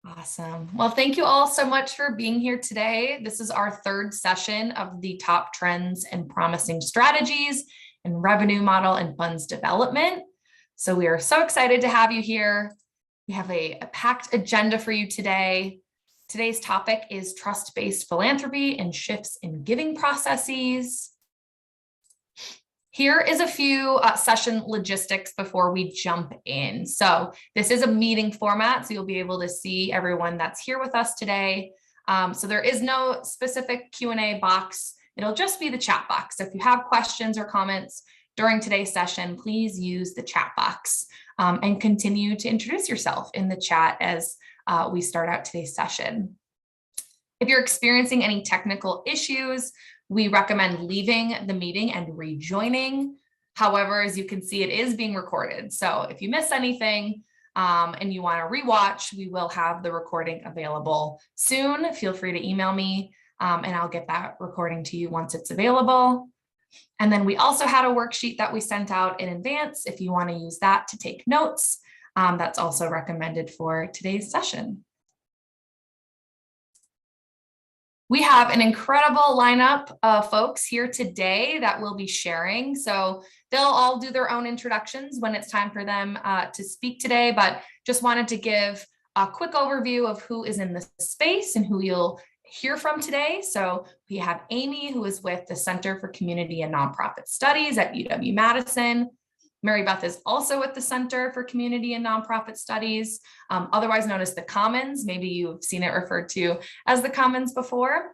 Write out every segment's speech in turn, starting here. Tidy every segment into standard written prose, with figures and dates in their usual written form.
Awesome. Well, thank you all so much for being here today. This is our third session of the top trends and promising strategies in revenue model and funds development. So we are so excited to have you here. We have a packed agenda for you today. Today's topic is trust-based philanthropy and shifts in giving processes. Here is a few session logistics before we jump in. So this is a meeting format, so you'll be able to see everyone that's here with us today. So there is no specific Q&A box. It'll just be the chat box. So if you have questions or comments during today's session, please use the chat box and continue to introduce yourself in the chat as we start out today's session. If you're experiencing any technical issues, we recommend leaving the meeting and rejoining. However, as you can see, it is being recorded. So if you miss anything and you want to rewatch, we will have the recording available soon. Feel free to email me and I'll get that recording to you once it's available. And then we also had a worksheet that we sent out in advance. If you want to use that to take notes, that's also recommended for today's session. We have an incredible lineup of folks here today that will be sharing. So they'll all do their own introductions when it's time for them to speak today, but just wanted to give a quick overview of who is in the space and who you'll hear from today. So we have Amy, who is with the Center for Community and Nonprofit Studies at UW-Madison. Mary Beth is also with the Center for Community and Nonprofit Studies, otherwise known as the CommNS. Maybe you've seen it referred to as the CommNS before.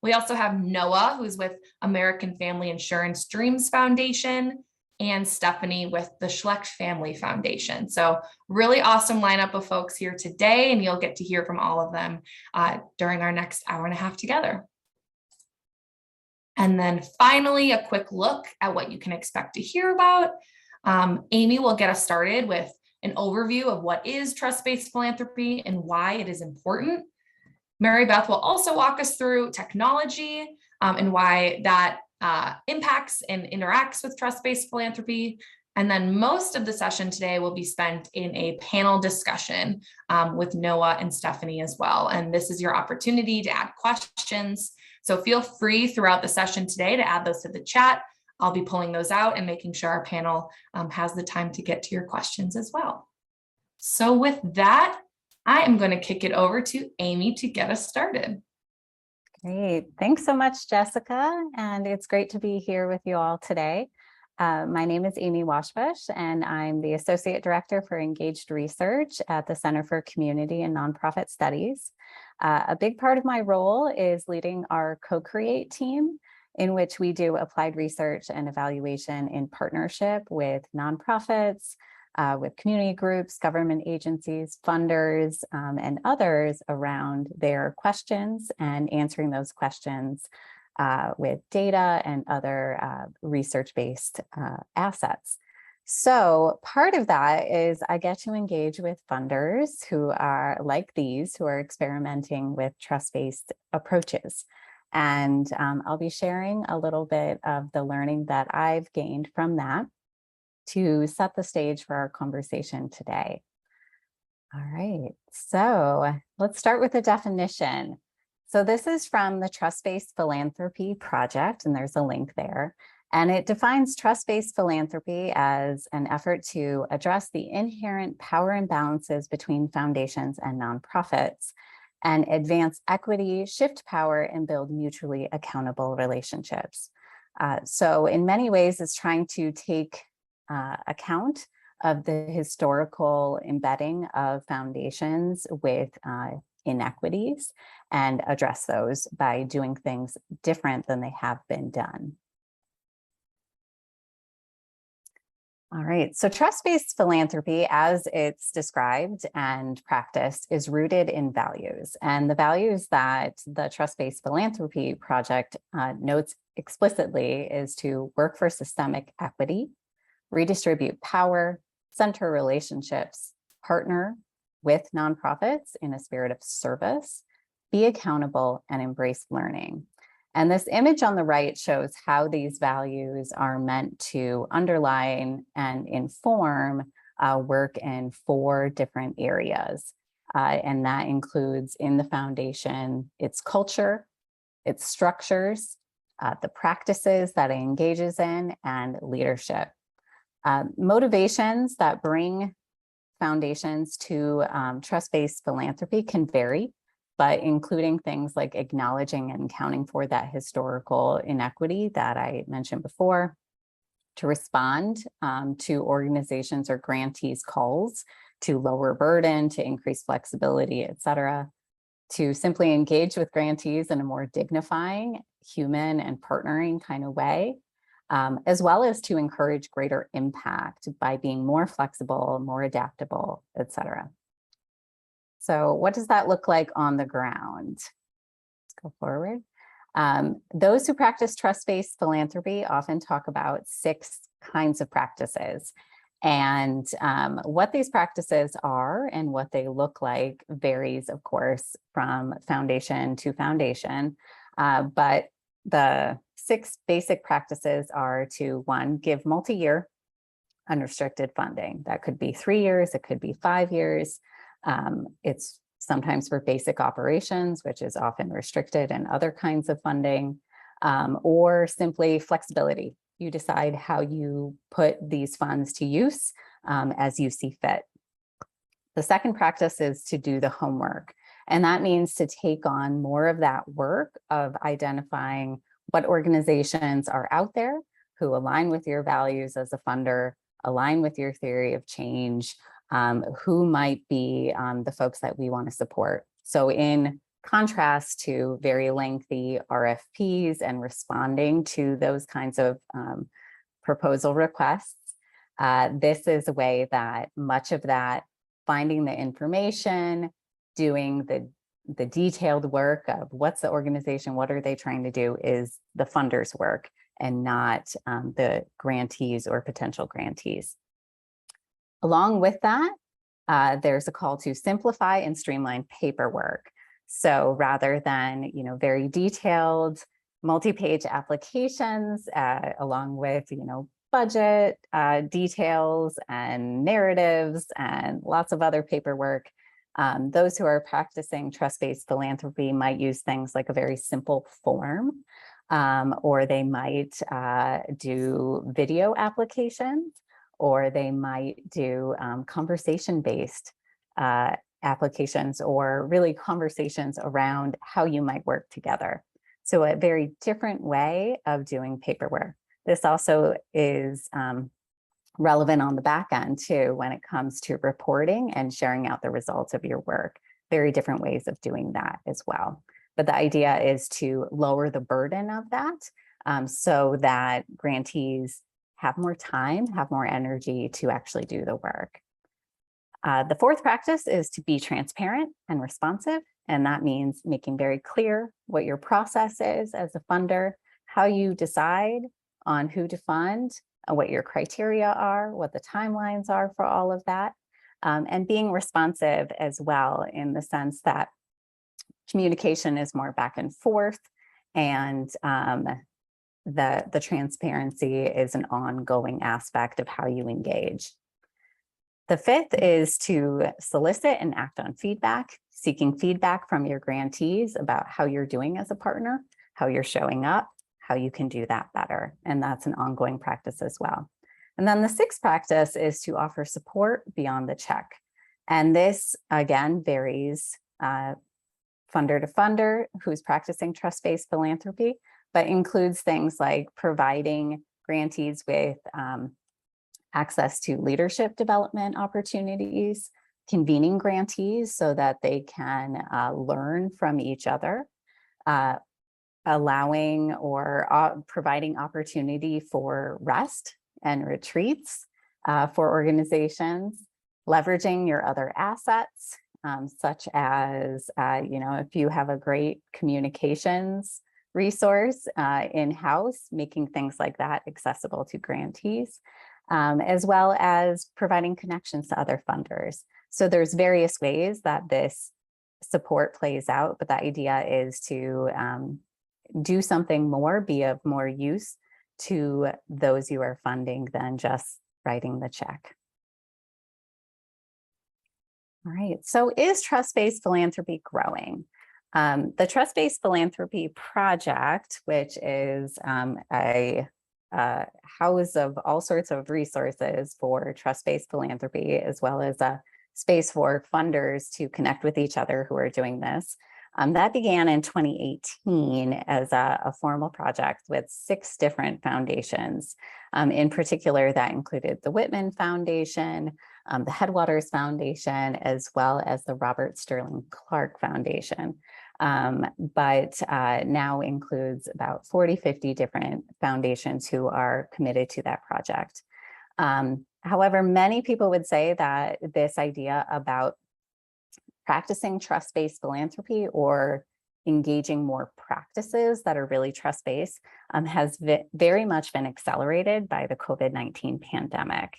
We also have Noah, who's with American Family Insurance Dreams Foundation, and Stephanie with the Schlecht Family Foundation. So really awesome lineup of folks here today, and you'll get to hear from all of them during our next hour and a half together. And then finally, a quick look at what you can expect to hear about. Amy will get us started with an overview of what is trust-based philanthropy and why it is important. Mary Beth will also walk us through technology and why that impacts and interacts with trust-based philanthropy. And then most of the session today will be spent in a panel discussion with Noah and Stephanie as well. And this is your opportunity to add questions. So feel free throughout the session today to add those to the chat. I'll be pulling those out and making sure our panel has the time to get to your questions as well. So with that, I am going to kick it over to Amy to get us started. Great. Thanks so much, Jessica. And it's great to be here with you all today. My name is Amy Washbush, and I'm the Associate Director for Engaged Research at the Center for Community and Nonprofit Studies. A big part of my role is leading our co-create team, in which we do applied research and evaluation in partnership with nonprofits, with community groups, government agencies, funders, and others around their questions and answering those questions with data and other research-based assets. So part of that is I get to engage with funders who are like these, who are experimenting with trust-based approaches. And I'll be sharing a little bit of the learning that I've gained from that to set the stage for our conversation today. All right, so let's start with a definition. So this is from the Trust-Based Philanthropy Project, and there's a link there. And it defines trust-based philanthropy as an effort to address the inherent power imbalances between foundations and nonprofits, and advance equity, shift power, and build mutually accountable relationships. So in many ways, it's trying to take account of the historical embedding of foundations with inequities and address those by doing things different than they have been done. All right, so trust-based philanthropy, as it's described and practiced, is rooted in values. And the values that the Trust-Based Philanthropy Project notes explicitly is to work for systemic equity, redistribute power, center relationships, partner with nonprofits in a spirit of service, be accountable, and embrace learning. And this image on the right shows how these values are meant to underline and inform work in 4 different areas. And that includes in the foundation, its culture, its structures, the practices that it engages in, and leadership. Motivations that bring foundations to trust-based philanthropy can vary, but including things like acknowledging and accounting for that historical inequity that I mentioned before, to respond to organizations or grantees' calls to lower burden, to increase flexibility, et cetera, to simply engage with grantees in a more dignifying, human, and partnering kind of way, as well as to encourage greater impact by being more flexible, more adaptable, et cetera. So what does that look like on the ground? Let's go forward. Those who practice trust-based philanthropy often talk about 6 kinds of practices. And what these practices are and what they look like varies, of course, from foundation to foundation. But the 6 basic practices are to, 1, give multi-year unrestricted funding. That could be 3 years, it could be 5 years. It's sometimes for basic operations, which is often restricted, and other kinds of funding, or simply flexibility. You decide how you put these funds to use as you see fit. The second practice is to do the homework. And that means to take on more of that work of identifying what organizations are out there who align with your values as a funder, align with your theory of change, who might be the folks that we want to support. So in contrast to very lengthy RFPs and responding to those kinds of proposal requests, this is a way that much of that finding the information, doing the detailed work of what's the organization, what are they trying to do, is the funder's work and not the grantees or potential grantees. Along with that, there's a call to simplify and streamline paperwork. So rather than, very detailed multi-page applications, along with, budget details and narratives and lots of other paperwork, those who are practicing trust-based philanthropy might use things like a very simple form, or they might do video applications, or they might do conversation-based applications, or really conversations around how you might work together. So a very different way of doing paperwork. This also is relevant on the back end too, when it comes to reporting and sharing out the results of your work. Very different ways of doing that as well. But the idea is to lower the burden of that so that grantees have more time, have more energy to actually do the work. The fourth practice is to be transparent and responsive. And that means making very clear what your process is as a funder, how you decide on who to fund, what your criteria are, what the timelines are for all of that, and being responsive as well, in the sense that communication is more back and forth, and the transparency is an ongoing aspect of how you engage. The fifth is to solicit and act on feedback, seeking feedback from your grantees about how you're doing as a partner, how you're showing up, how you can do that better. And that's an ongoing practice as well. And then the sixth practice is to offer support beyond the check. And this, again, varies funder to funder who's practicing trust-based philanthropy, but includes things like providing grantees with access to leadership development opportunities, convening grantees so that they can learn from each other, allowing or providing opportunity for rest and retreats for organizations, leveraging your other assets, such as, if you have a great communications resource in-house, making things like that accessible to grantees, as well as providing connections to other funders. So there's various ways that this support plays out, but the idea is to do something more, be of more use to those you are funding than just writing the check. All right, so is trust-based philanthropy growing? The Trust-Based Philanthropy Project, which is a house of all sorts of resources for trust-based philanthropy, as well as a space for funders to connect with each other who are doing this. That began in 2018 as a formal project with 6 different foundations. In particular, that included the Whitman Foundation, the Headwaters Foundation, as well as the Robert Sterling Clark Foundation. But now includes about 40, 50 different foundations who are committed to that project. However, many people would say that this idea about practicing trust-based philanthropy or engaging more practices that are really trust-based has very much been accelerated by the COVID-19 pandemic.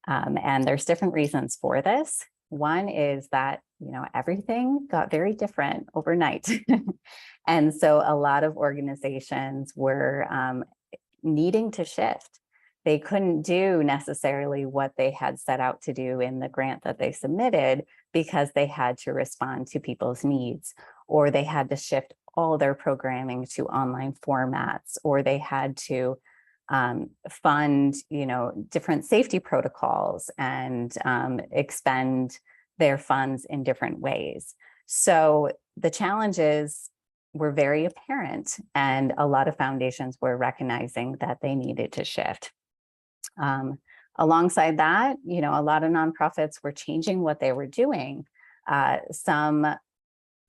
And there's different reasons for this. One is that, everything got very different overnight. And so a lot of organizations were needing to shift. They couldn't do necessarily what they had set out to do in the grant that they submitted because they had to respond to people's needs, or they had to shift all their programming to online formats, or they had to fund, different safety protocols and expend their funds in different ways. So the challenges were very apparent, and a lot of foundations were recognizing that they needed to shift. Alongside that, a lot of nonprofits were changing what they were doing. Some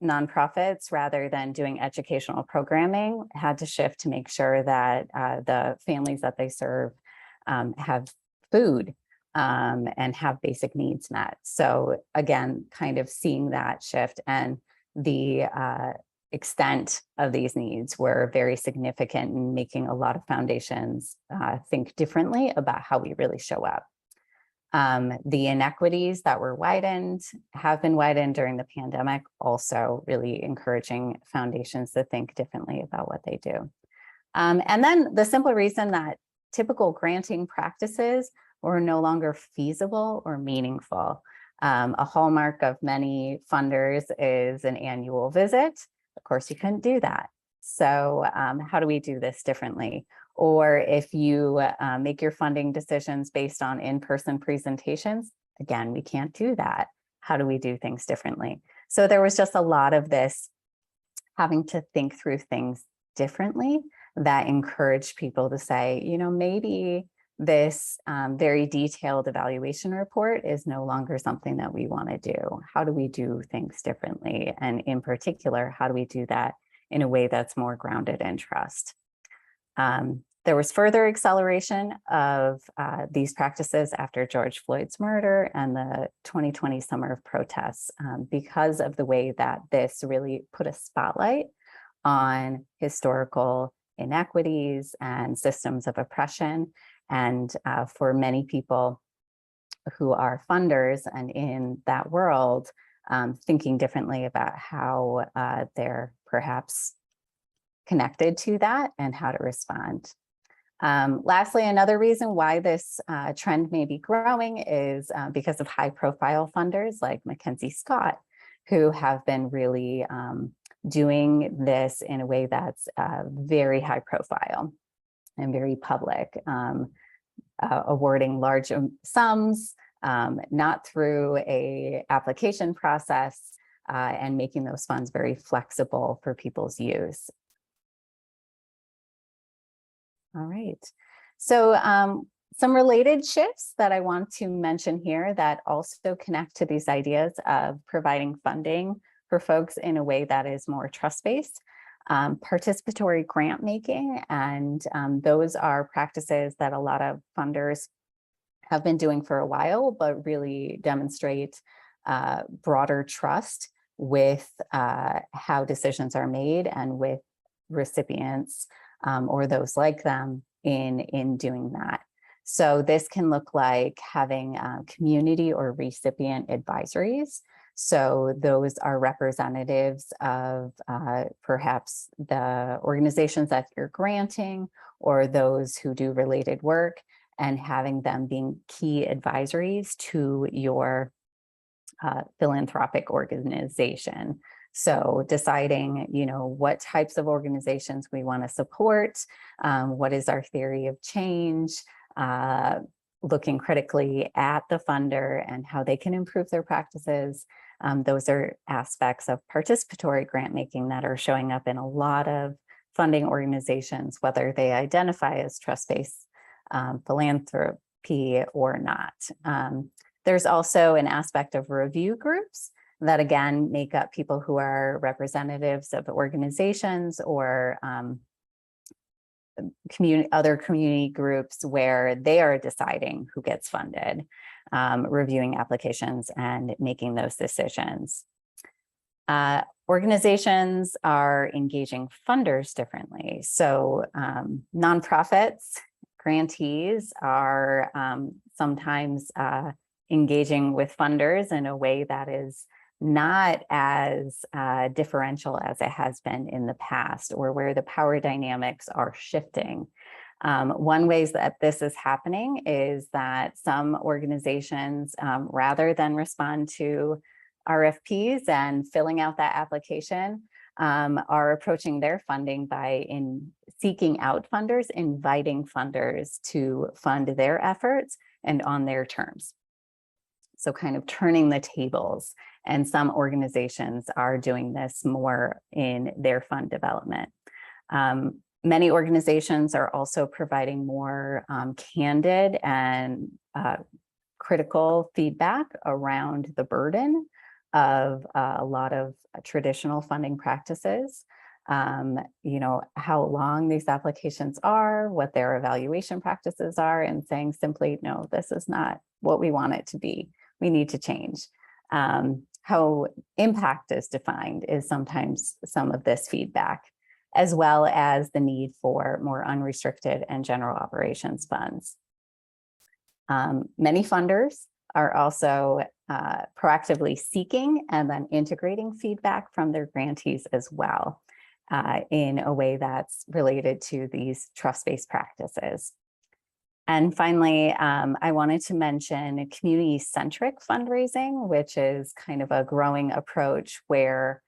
nonprofits, rather than doing educational programming, had to shift to make sure that the families that they serve have food and have basic needs met. So again, kind of seeing that shift, and the extent of these needs were very significant in making a lot of foundations think differently about how we really show up. The inequities that were widened have been widened during the pandemic, also really encouraging foundations to think differently about what they do. And then the simple reason that typical granting practices were no longer feasible or meaningful. A hallmark of many funders is an annual visit. Of course, you couldn't do that. So how do we do this differently? Or if you make your funding decisions based on in-person presentations, again, we can't do that. How do we do things differently? So there was just a lot of this having to think through things differently that encouraged people to say, maybe this very detailed evaluation report is no longer something that we want to do. How do we do things differently? And in particular, how do we do that in a way that's more grounded in trust? There was further acceleration of these practices after George Floyd's murder and the 2020 summer of protests because of the way that this really put a spotlight on historical inequities and systems of oppression. And for many people who are funders and in that world, thinking differently about how they're perhaps connected to that and how to respond. Lastly, another reason why this trend may be growing is because of high-profile funders like Mackenzie Scott, who have been really doing this in a way that's very high profile and very public, awarding large sums, not through an application process, and making those funds very flexible for people's use. All right, so some related shifts that I want to mention here that also connect to these ideas of providing funding for folks in a way that is more trust-based. Participatory grant making, and those are practices that a lot of funders have been doing for a while, but really demonstrate broader trust with how decisions are made and with recipients or those like them in doing that. So this can look like having community or recipient advisories. So those are representatives of perhaps the organizations that you're granting or those who do related work, and having them being key advisories to your philanthropic organization. So deciding, what types of organizations we want to support, what is our theory of change, looking critically at the funder and how they can improve their practices. Those are aspects of participatory grant making that are showing up in a lot of funding organizations, whether they identify as trust-based philanthropy or not. There's also an aspect of review groups that, again, make up people who are representatives of organizations or other community groups where they are deciding who gets funded, reviewing applications and making those decisions. Organizations are engaging funders differently. So nonprofits, grantees are sometimes engaging with funders in a way that is not as differential as it has been in the past, or where the power dynamics are shifting. One way that this is happening is that some organizations, rather than respond to RFPs and filling out that application, are approaching their funding by seeking out funders, inviting funders to fund their efforts and on their terms. So kind of turning the tables, and some organizations are doing this more in their fund development. Many organizations are also providing more candid and critical feedback around the burden of a lot of traditional funding practices. How long these applications are, what their evaluation practices are, and saying simply, no, this is not what we want it to be. We need to change. How impact is defined is sometimes some of this feedback, as well as the need for more unrestricted and general operations funds. Many funders are also proactively seeking and then integrating feedback from their grantees as well, in a way that's related to these trust-based practices. And finally, I wanted to mention community-centric fundraising, which is kind of a growing approach where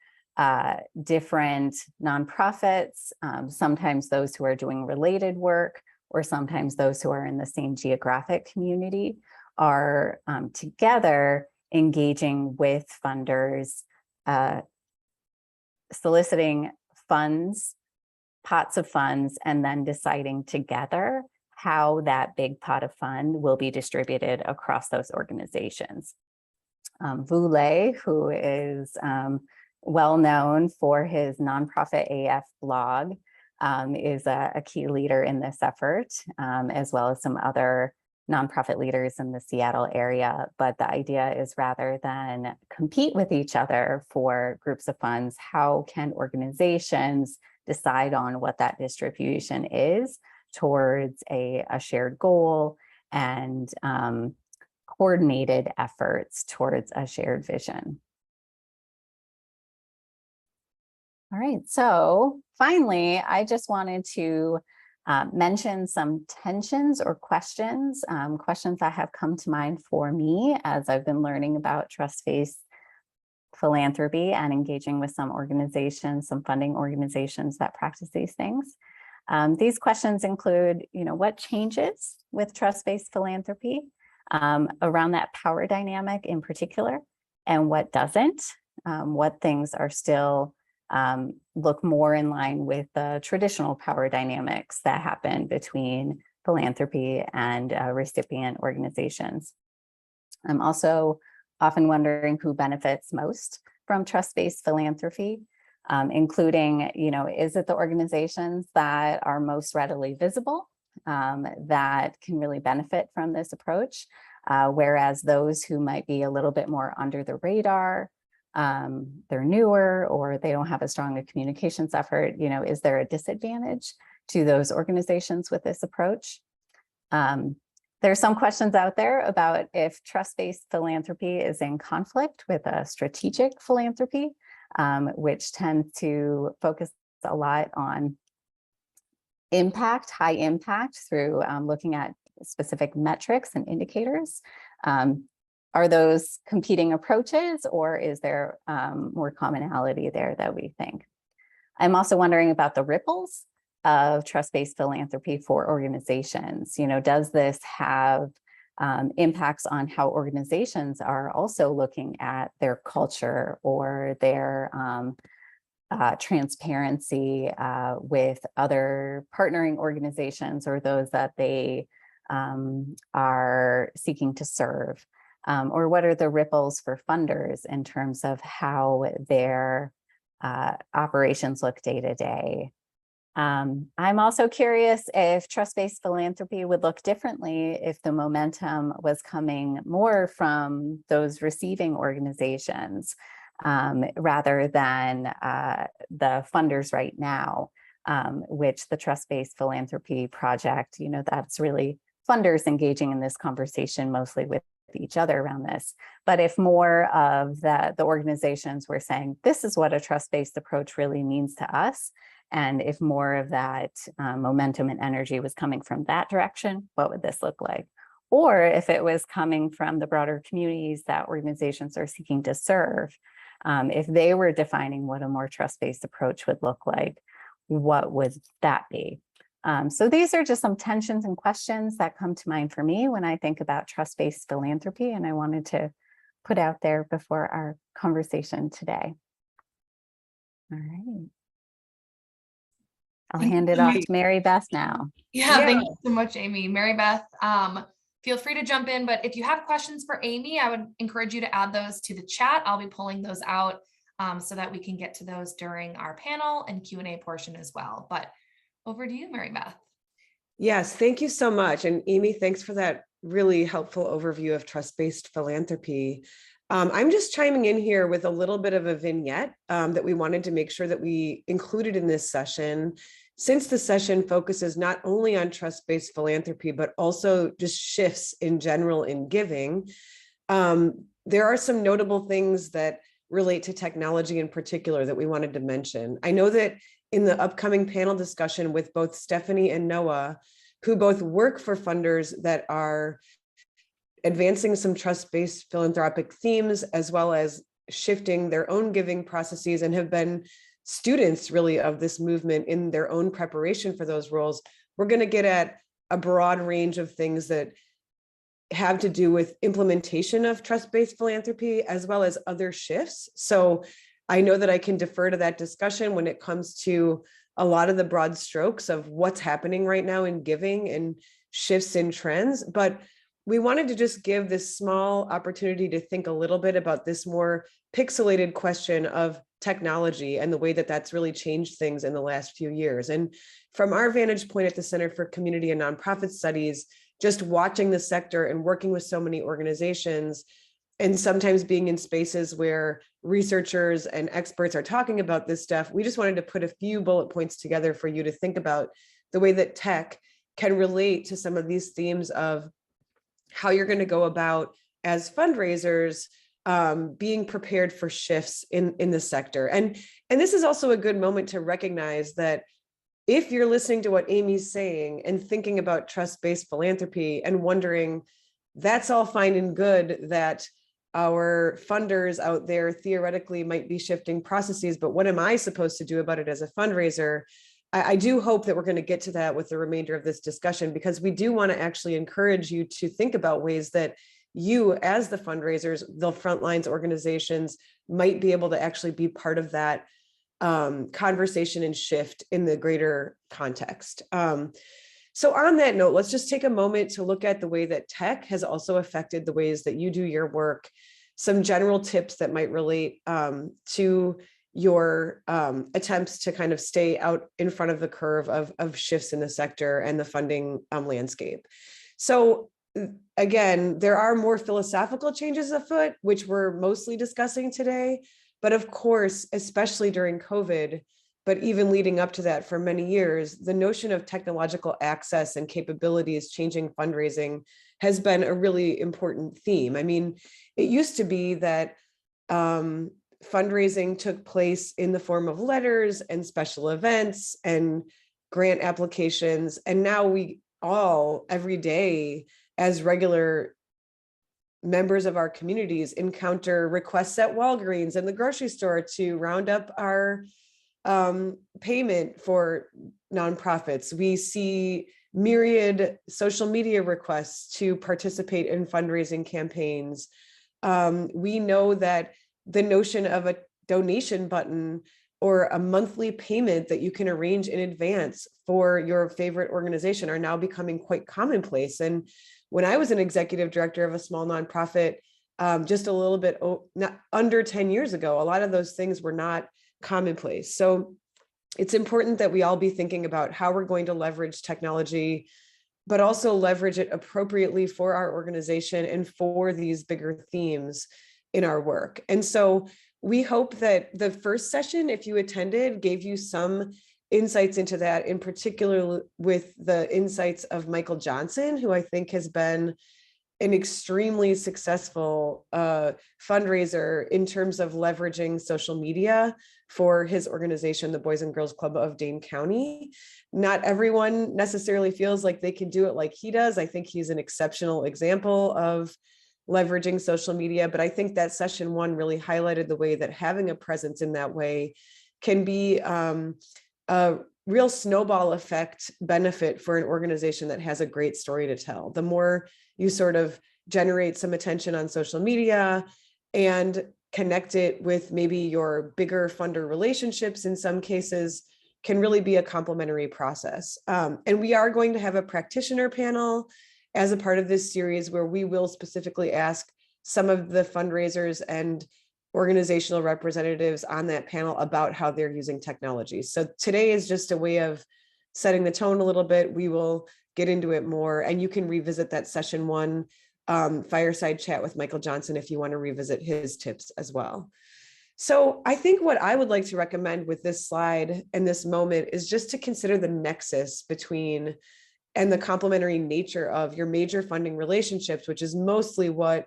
different nonprofits, sometimes those who are doing related work, or sometimes those who are in the same geographic community, are together engaging with funders, soliciting funds, pots of funds, and then deciding together how that big pot of fund will be distributed across those organizations. Voulet, who is well known for his nonprofit AF blog, is a key leader in this effort, as well as some other nonprofit leaders in the Seattle area. But the idea is, rather than compete with each other for groups of funds, how can organizations decide on what that distribution is towards a shared goal and coordinated efforts towards a shared vision. All right, so finally, I just wanted to mention some tensions or questions, questions that have come to mind for me as I've been learning about trust-based philanthropy and engaging with some organizations, some funding organizations that practice these things. These questions include, what changes with trust-based philanthropy around that power dynamic in particular, and what doesn't, what things are still look more in line with the traditional power dynamics that happen between philanthropy and recipient organizations. I'm also often wondering who benefits most from trust-based philanthropy, including, is it the organizations that are most readily visible that can really benefit from this approach, whereas those who might be a little bit more under the radar, they're newer, or they don't have as strong a communications effort, is there a disadvantage to those organizations with this approach? There's some questions out there about if trust-based philanthropy is in conflict with a strategic philanthropy, which tends to focus a lot on impact, high impact, through looking at specific metrics and indicators. are those competing approaches, or is there more commonality there that we think? I'm also wondering about the ripples of trust-based philanthropy for organizations. You know, does this have impacts on how organizations are also looking at their culture or their transparency with other partnering organizations or those that they are seeking to serve? Or what are the ripples for funders in terms of how their operations look day to day? I'm also curious if trust-based philanthropy would look differently if the momentum was coming more from those receiving organizations rather than the funders right now, which the Trust-Based Philanthropy Project, you know, that's really funders engaging in this conversation mostly with each other around this. But if more of the organizations were saying, this is what a trust-based approach really means to us, and if more of that momentum and energy was coming from that direction, what would this look like? Or if it was coming from the broader communities that organizations are seeking to serve, if they were defining what a more trust-based approach would look like, what would that be? So these are just some tensions and questions that come to mind for me when I think about trust-based philanthropy, and I wanted to put out there before our conversation today. All right. I'll hand it off to Mary Beth now. Yeah, thank you so much, Amy. Mary Beth, feel free to jump in, but if you have questions for Amy, I would encourage you to add those to the chat. I'll be pulling those out so that we can get to those during our panel and Q&A portion as well. But over to you, Mary Beth. Yes, thank you so much. And Amy, thanks for that really helpful overview of trust-based philanthropy. I'm just chiming in here with a little bit of a vignette that we wanted to make sure that we included in this session, since the session focuses not only on trust-based philanthropy, but also just shifts in general in giving. There are some notable things that relate to technology in particular that we wanted to mention. I know that in the upcoming panel discussion with both Stephanie and Noah, who both work for funders that are advancing some trust-based philanthropic themes, as well as shifting their own giving processes and have been students really of this movement in their own preparation for those roles. We're going to get at a broad range of things that have to do with implementation of trust-based philanthropy, as well as other shifts. So I know that I can defer to that discussion when it comes to a lot of the broad strokes of what's happening right now in giving and shifts in trends. But we wanted to just give this small opportunity to think a little bit about this more pixelated question of technology and the way that that's really changed things in the last few years. And from our vantage point at the Center for Community and Nonprofit Studies, just watching the sector and working with so many organizations, and sometimes being in spaces where researchers and experts are talking about this stuff, we just wanted to put a few bullet points together for you to think about the way that tech can relate to some of these themes of how you're going to go about as fundraisers being prepared for shifts in the sector. And this is also a good moment to recognize that if you're listening to what Amy's saying and thinking about trust-based philanthropy and wondering, that's all fine and good that our funders out there theoretically might be shifting processes, but what am I supposed to do about it as a fundraiser? I do hope that we're going to get to that with the remainder of this discussion, because we do want to actually encourage you to think about ways that you, as the fundraisers, the frontlines organizations, might be able to actually be part of that conversation and shift in the greater context. So on that note, let's just take a moment to look at the way that tech has also affected the ways that you do your work, some general tips that might relate to your attempts to kind of stay out in front of the curve of shifts in the sector and the funding landscape. So again, there are more philosophical changes afoot, which we're mostly discussing today. But of course, especially during COVID, but even leading up to that for many years, the notion of technological access and capabilities changing fundraising has been a really important theme. I mean, it used to be that fundraising took place in the form of letters and special events and grant applications. And now we all, every day, as regular members of our communities encounter requests at Walgreens and the grocery store to round up our payment for nonprofits. We see myriad social media requests to participate in fundraising campaigns. We know that the notion of a donation button or a monthly payment that you can arrange in advance for your favorite organization are now becoming quite commonplace. And when I was an executive director of a small nonprofit, just a little bit not under 10 years ago, a lot of those things were not commonplace. So it's important that we all be thinking about how we're going to leverage technology, but also leverage it appropriately for our organization and for these bigger themes in our work. And so we hope that the first session, if you attended, gave you some insights into that, in particular with the insights of Michael Johnson, who I think has been an extremely successful fundraiser in terms of leveraging social media for his organization, the Boys and Girls Club of Dane County. Not everyone necessarily feels like they can do it like he does. I think he's an exceptional example of leveraging social media, but I think that session one really highlighted the way that having a presence in that way can be a real snowball effect benefit for an organization that has a great story to tell. The more you sort of generate some attention on social media and connect it with maybe your bigger funder relationships, in some cases, can really be a complementary process. And we are going to have a practitioner panel as a part of this series where we will specifically ask some of the fundraisers and organizational representatives on that panel about how they're using technology. So today is just a way of setting the tone a little bit. We will get into it more, and you can revisit that session one fireside chat with Michael Johnson if you want to revisit his tips as well. So I think what I would like to recommend with this slide and this moment is just to consider the nexus between and the complementary nature of your major funding relationships, which is mostly what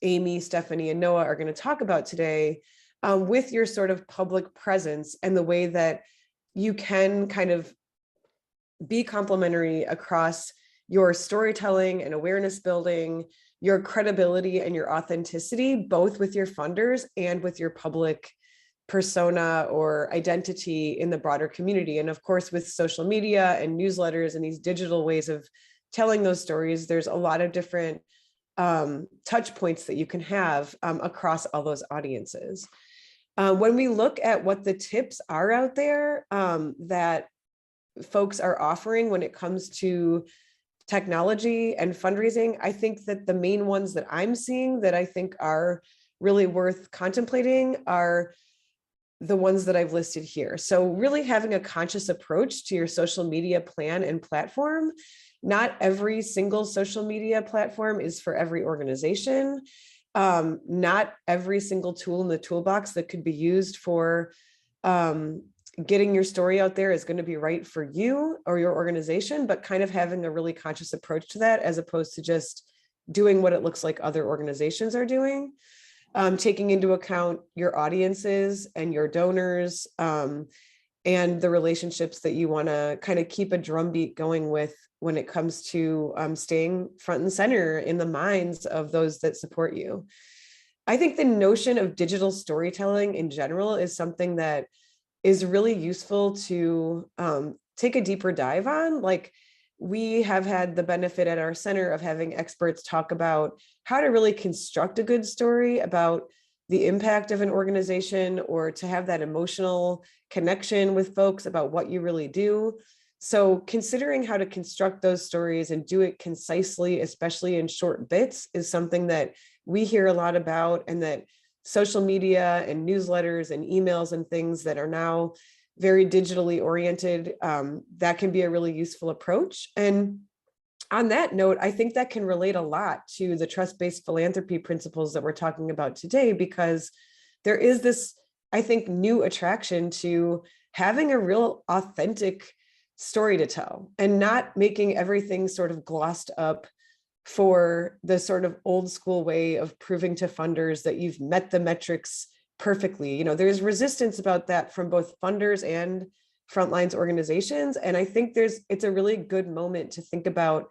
Amy, Stephanie, and Noah are going to talk about today, with your sort of public presence and the way that you can kind of be complementary across your storytelling and awareness building, your credibility and your authenticity, both with your funders and with your public persona or identity in the broader community. And of course, with social media and newsletters and these digital ways of telling those stories, there's a lot of different touch points that you can have across all those audiences. When we look at what the tips are out there that folks are offering when it comes to technology and fundraising, I think that the main ones that I'm seeing that I think are really worth contemplating are the ones that I've listed here. So really having a conscious approach to your social media plan and platform. Not every single social media platform is for every organization. Not every single tool in the toolbox that could be used for getting your story out there is going to be right for you or your organization, but kind of having a really conscious approach to that, as opposed to just doing what it looks like other organizations are doing. Taking into account your audiences and your donors and the relationships that you want to kind of keep a drumbeat going with when it comes to staying front and center in the minds of those that support you. I think the notion of digital storytelling in general is something that is really useful to take a deeper dive on. Like, we have had the benefit at our center of having experts talk about how to really construct a good story about the impact of an organization, or to have that emotional connection with folks about what you really do. So considering how to construct those stories and do it concisely, especially in short bits, is something that we hear a lot about, and that social media and newsletters and emails and things that are now very digitally oriented, that can be a really useful approach. And on that note, I think that can relate a lot to the trust-based philanthropy principles that we're talking about today, because there is this, I think, new attraction to having a real authentic story to tell and not making everything sort of glossed up for the sort of old school way of proving to funders that you've met the metrics perfectly. You know, there's resistance about that from both funders and frontlines organizations. And I think it's a really good moment to think about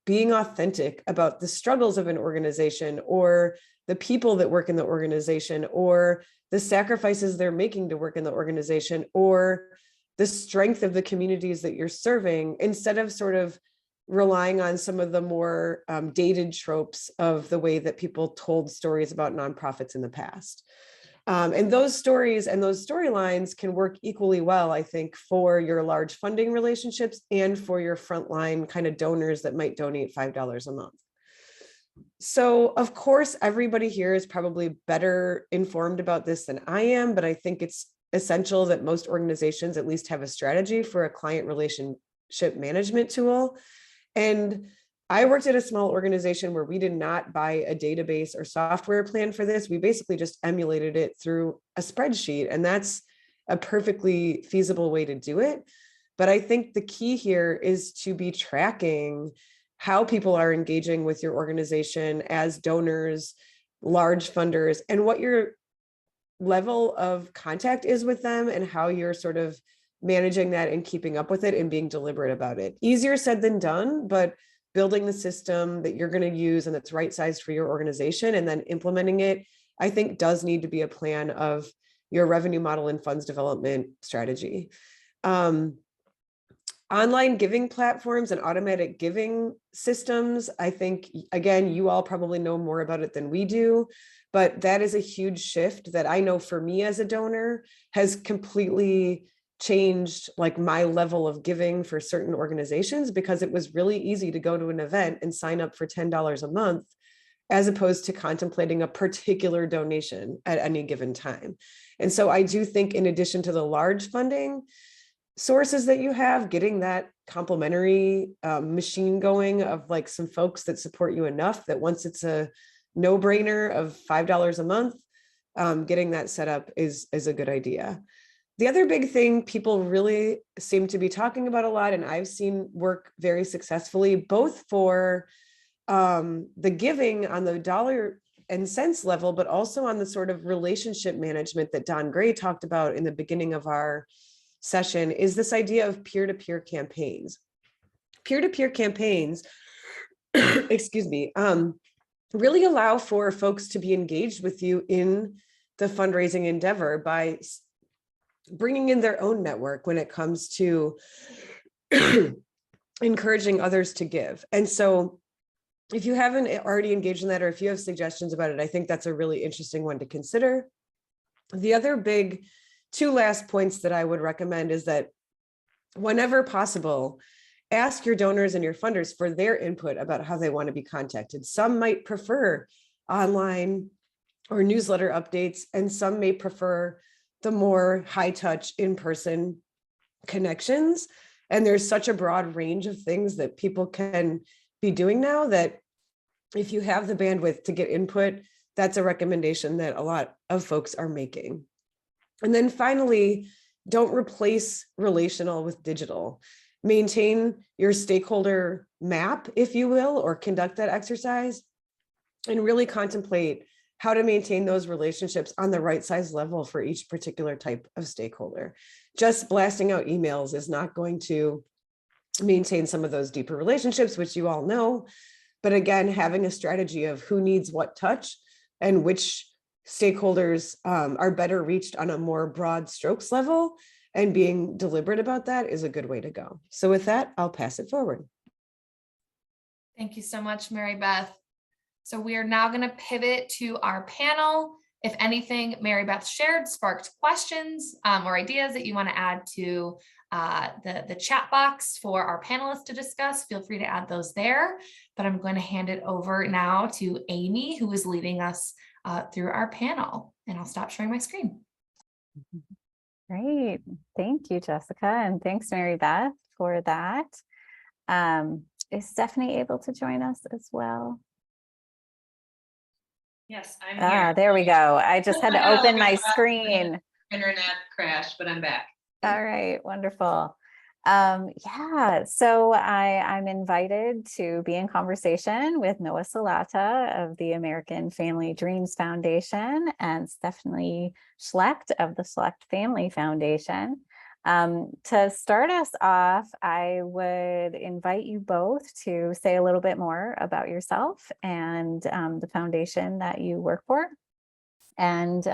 being authentic about the struggles of an organization or the people that work in the organization or the sacrifices they're making to work in the organization or the strength of the communities that you're serving, instead of sort of relying on some of the more dated tropes of the way that people told stories about nonprofits in the past. And those stories and those storylines can work equally well, I think, for your large funding relationships and for your frontline kind of donors that might donate $5 a month. So, of course, everybody here is probably better informed about this than I am, but I think it's essential that most organizations at least have a strategy for a client relationship management tool. And I worked at a small organization where we did not buy a database or software plan for this. We basically just emulated it through a spreadsheet, and that's a perfectly feasible way to do it. But I think the key here is to be tracking how people are engaging with your organization as donors, large funders, and what your level of contact is with them and how you're sort of managing that and keeping up with it and being deliberate about it. Easier said than done, but building the system that you're going to use and that's right sized for your organization and then implementing it, I think does need to be a plan of your revenue model and funds development strategy. Online giving platforms and automatic giving systems, I think, again, you all probably know more about it than we do, but that is a huge shift that I know for me as a donor has completely changed like my level of giving for certain organizations, because it was really easy to go to an event and sign up for $10 a month as opposed to contemplating a particular donation at any given time. And so I do think, in addition to the large funding sources that you have, getting that complementary machine going of like some folks that support you enough that once it's a no-brainer of $5 a month, getting that set up is a good idea. The other big thing people really seem to be talking about a lot, and I've seen work very successfully, both for the giving on the dollar and cents level, but also on the sort of relationship management that Don Gray talked about in the beginning of our session, is this idea of peer-to-peer campaigns. Peer-to-peer campaigns, excuse me, really allow for folks to be engaged with you in the fundraising endeavor by bringing in their own network when it comes to encouraging others to give. And so if you haven't already engaged in that, or if you have suggestions about it, I think that's a really interesting one to consider. The other big two last points that I would recommend is that whenever possible, ask your donors and your funders for their input about how they want to be contacted. Some might prefer online or newsletter updates, and some may prefer the more high touch in-person connections. And there's such a broad range of things that people can be doing now that if you have the bandwidth to get input, that's a recommendation that a lot of folks are making. And then finally, don't replace relational with digital. Maintain your stakeholder map, if you will, or conduct that exercise and really contemplate how to maintain those relationships on the right size level for each particular type of stakeholder. Just blasting out emails is not going to maintain some of those deeper relationships, which you all know. But again, having a strategy of who needs what touch and which stakeholders are better reached on a more broad strokes level and being deliberate about that is a good way to go. So with that, I'll pass it forward. Thank you so much, Mary Beth. So we are now going to pivot to our panel. If anything Mary Beth shared sparked questions or ideas that you want to add to the chat box for our panelists to discuss, feel free to add those there. But I'm going to hand it over now to Amy, who is leading us through our panel. And I'll stop sharing my screen. Great. Thank you, Jessica. And thanks, Mary Beth, for that. Is Stephanie able to join us as well? Yes, I'm here. There we go. I just had to open my screen. Internet crash, but I'm back. All right, wonderful. Yeah, so I'm invited to be in conversation with Noah Salata of the American Family Dreams Foundation and Stephanie Schlecht of the Schlecht Family Foundation. To start us off, I would invite you both to say a little bit more about yourself and the foundation that you work for, and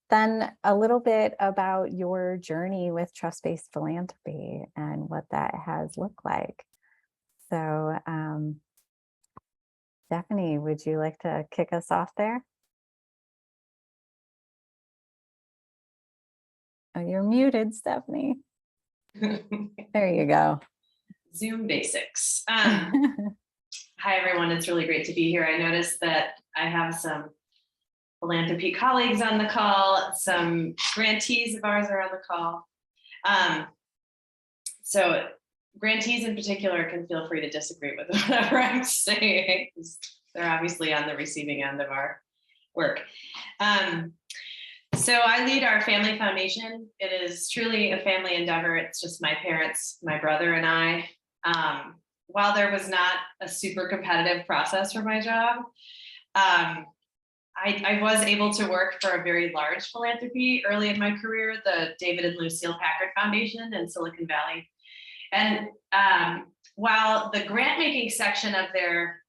then a little bit about your journey with trust-based philanthropy and what that has looked like. So, Stephanie, would you like to kick us off there? Oh, you're muted, Stephanie. There you go. Zoom basics. Hi, everyone. It's really great to be here. I noticed that I have some philanthropy colleagues on the call. Some grantees of ours are on the call. So grantees in particular can feel free to disagree with whatever I'm saying, because they're obviously on the receiving end of our work. So I lead our family foundation. It is truly a family endeavor. It's just my parents, my brother, and I. While there was not a super competitive process for my job, I was able to work for a very large philanthropy early in my career, the David and Lucille Packard Foundation in Silicon Valley. And while the grant making section of their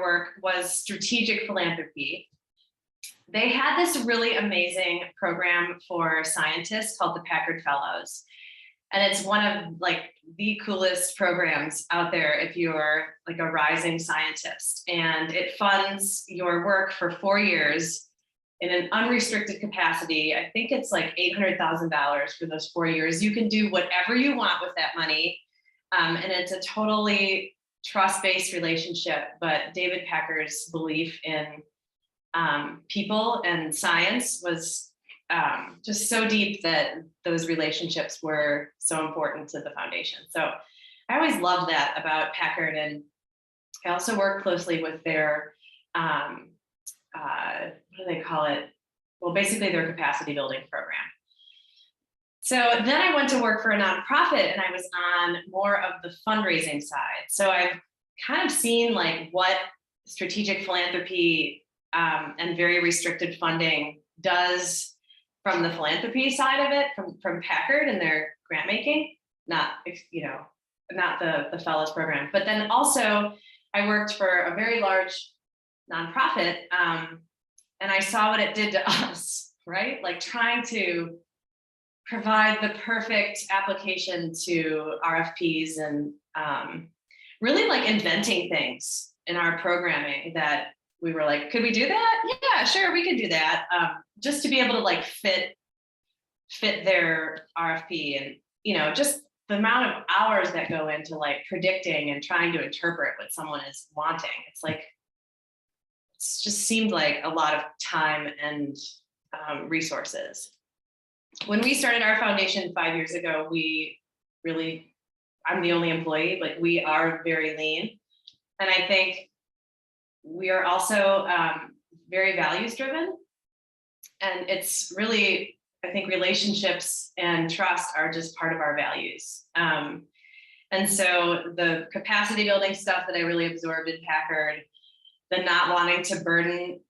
work was strategic philanthropy, they had this really amazing program for scientists called the Packard Fellows. And it's one of like the coolest programs out there if you're like a rising scientist. And it funds your work for 4 years in an unrestricted capacity. I think it's like $800,000 for those 4 years. You can do whatever you want with that money. And it's a totally trust-based relationship. But David Packard's belief in people and science was just so deep that those relationships were so important to the foundation. So I always loved that about Packard. And I also work closely with their, what do they call it? Well, basically their capacity building program. So then I went to work for a nonprofit and I was on more of the fundraising side. So I've kind of seen like what strategic philanthropy and very restricted funding does from the philanthropy side of it, from Packard and their grant making, not the fellows program. But then also I worked for a very large nonprofit and I saw what it did to us, right? Like trying to provide the perfect application to RFPs and really like inventing things in our programming that we were like, could we do that? Yeah, sure, we could do that. Just to be able to like fit their RFP and, you know, just the amount of hours that go into like predicting and trying to interpret what someone is wanting. It's like, it's just seemed like a lot of time and resources. When we started our foundation 5 years ago, I'm the only employee, like we are very lean. And I think we are also very values driven. And it's really, I think relationships and trust are just part of our values. And so the capacity building stuff that I really absorbed in Packard, the not wanting to burden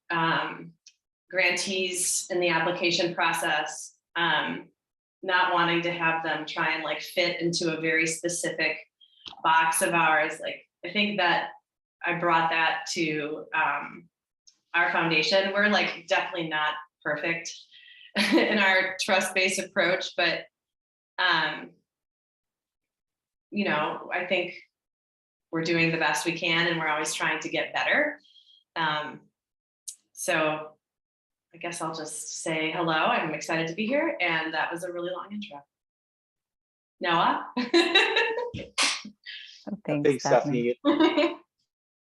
grantees in the application process, not wanting to have them try and like fit into a very specific box of ours. Like, I think that I brought that to our foundation. We're like definitely not perfect in our trust-based approach, but you know, I think we're doing the best we can and we're always trying to get better. So I guess I'll just say hello. I'm excited to be here. And that was a really long intro. Noah? Thanks, Stephanie.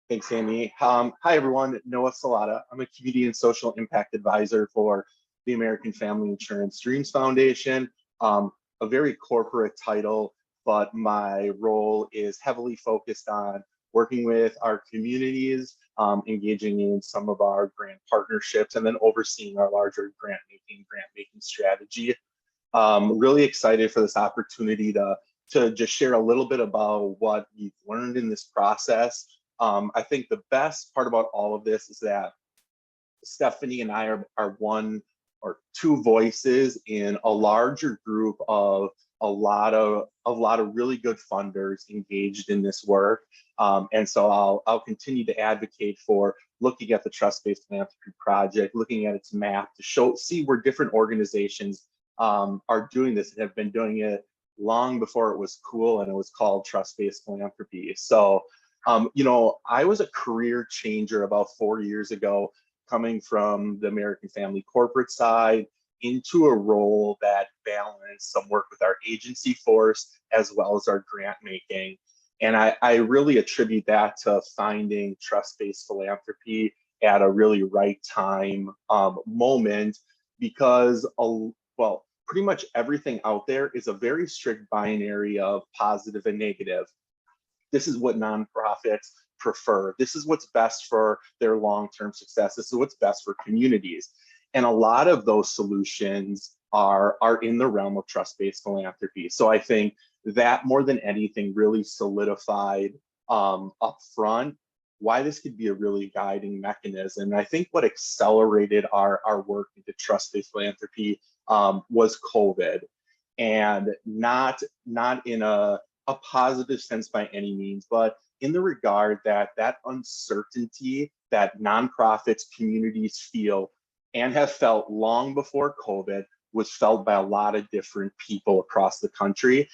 Thanks, Amy. Hi, everyone. Noah Salata. I'm a community and social impact advisor for the American Family Insurance Dreams Foundation. A very corporate title, but my role is heavily focused on working with our communities, engaging in some of our grant partnerships, and then overseeing our larger grant making strategy. Really excited for this opportunity to just share a little bit about what we've learned in this process. I think the best part about all of this is that Stephanie and I are one or two voices in a larger group of a lot of really good funders engaged in this work. And so I'll continue to advocate for looking at the Trust-Based Philanthropy Project, looking at its map to see where different organizations are doing this and have been doing it long before it was cool and it was called Trust-Based Philanthropy. So, you know, I was a career changer about 4 years ago, coming from the American Family corporate side into a role that balanced some work with our agency force as well as our grant making. And I really attribute that to finding trust-based philanthropy at a really right time moment, because, well, pretty much everything out there is a very strict binary of positive and negative. This is what nonprofits prefer. This is what's best for their long-term success. This is what's best for communities. And a lot of those solutions are in the realm of trust-based philanthropy. So I think that more than anything really solidified up front why this could be a really guiding mechanism. And I think what accelerated our work into trust-based philanthropy was COVID, and not in a positive sense by any means, but in the regard that uncertainty that nonprofits, communities feel and have felt long before COVID was felt by a lot of different people across the country.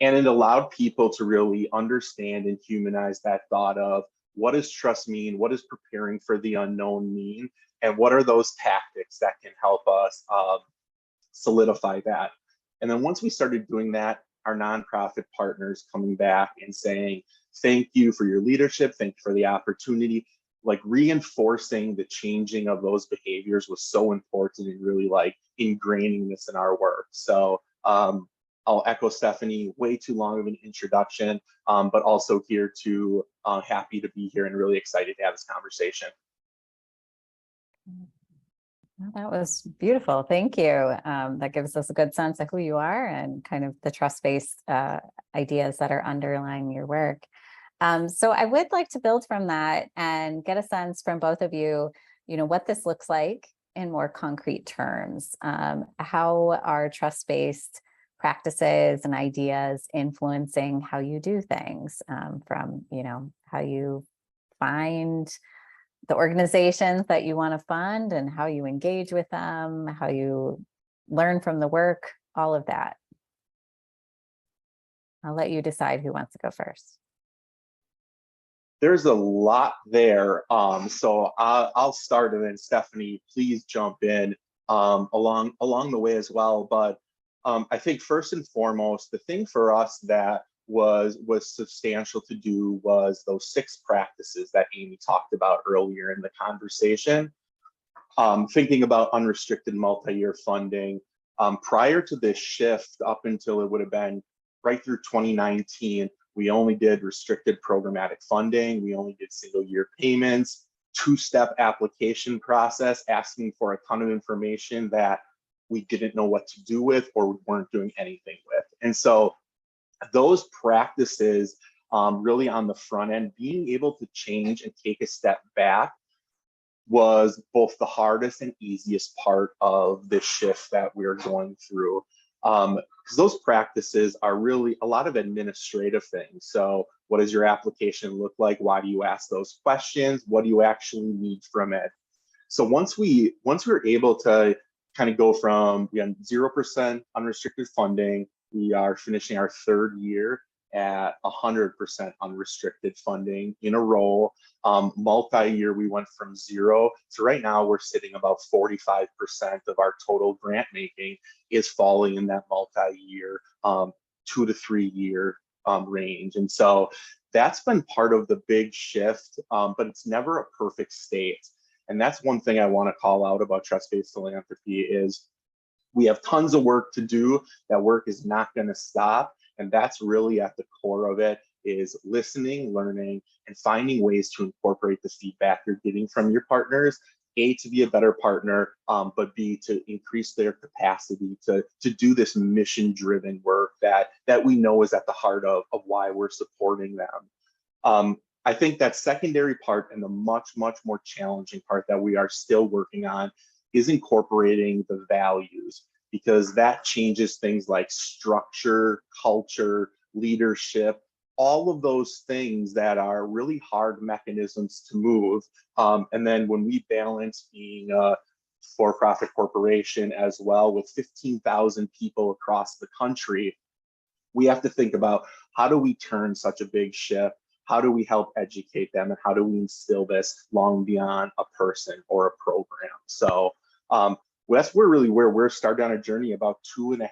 And it allowed people to really understand and humanize that thought of, what does trust mean? What does preparing for the unknown mean? And what are those tactics that can help us solidify that? And then once we started doing that, our nonprofit partners coming back and saying, thank you for your leadership, thank you for the opportunity, like reinforcing the changing of those behaviors was so important and really like ingraining this in our work. So I'll echo Stephanie, way too long of an introduction, but also here to happy to be here and really excited to have this conversation. Well, that was beautiful. Thank you. That gives us a good sense of who you are and kind of the trust-based ideas that are underlying your work. So I would like to build from that and get a sense from both of you, what this looks like in more concrete terms. How are trust-based practices and ideas influencing how you do things, from, how you find the organizations that you want to fund and how you engage with them, how you learn from the work, all of that. I'll let you decide who wants to go first. There's a lot there. So I'll start, and then Stephanie, please jump in along the way as well. But I think first and foremost, the thing for us that was substantial to do was those 6 practices that Amy talked about earlier in the conversation. Thinking about unrestricted multi-year funding. Prior to this shift, up until it would have been right through 2019, we only did restricted programmatic funding. We only did single-year payments, 2-step application process, asking for a ton of information that we didn't know what to do with or weren't doing anything with. And so those practices really on the front end, being able to change and take a step back was both the hardest and easiest part of this shift that we're going through. Because those practices are really a lot of administrative things. So what does your application look like? Why do you ask those questions? What do you actually need from it? So once we were able to kind of go from 0% unrestricted funding, we are finishing our 3rd year at 100% unrestricted funding in a row. Multi-year, we went from 0 to right now we're sitting about 45% of our total grant making is falling in that multi-year 2 to 3 year range. And so that's been part of the big shift, but it's never a perfect state. And that's one thing I want to call out about trust-based philanthropy is we have tons of work to do. That work is not going to stop. And that's really at the core of it, is listening, learning, and finding ways to incorporate the feedback you're getting from your partners, A, to be a better partner, but B, to increase their capacity to do this mission-driven work that we know is at the heart of why we're supporting them. I think that secondary part and the much, much more challenging part that we are still working on is incorporating the values, because that changes things like structure, culture, leadership, all of those things that are really hard mechanisms to move. And then when we balance being a for-profit corporation as well with 15,000 people across the country, we have to think about, how do we turn such a big ship? How do we help educate them? And how do we instill this long beyond a person or a program? So that's really where we're starting on a journey, about 2.5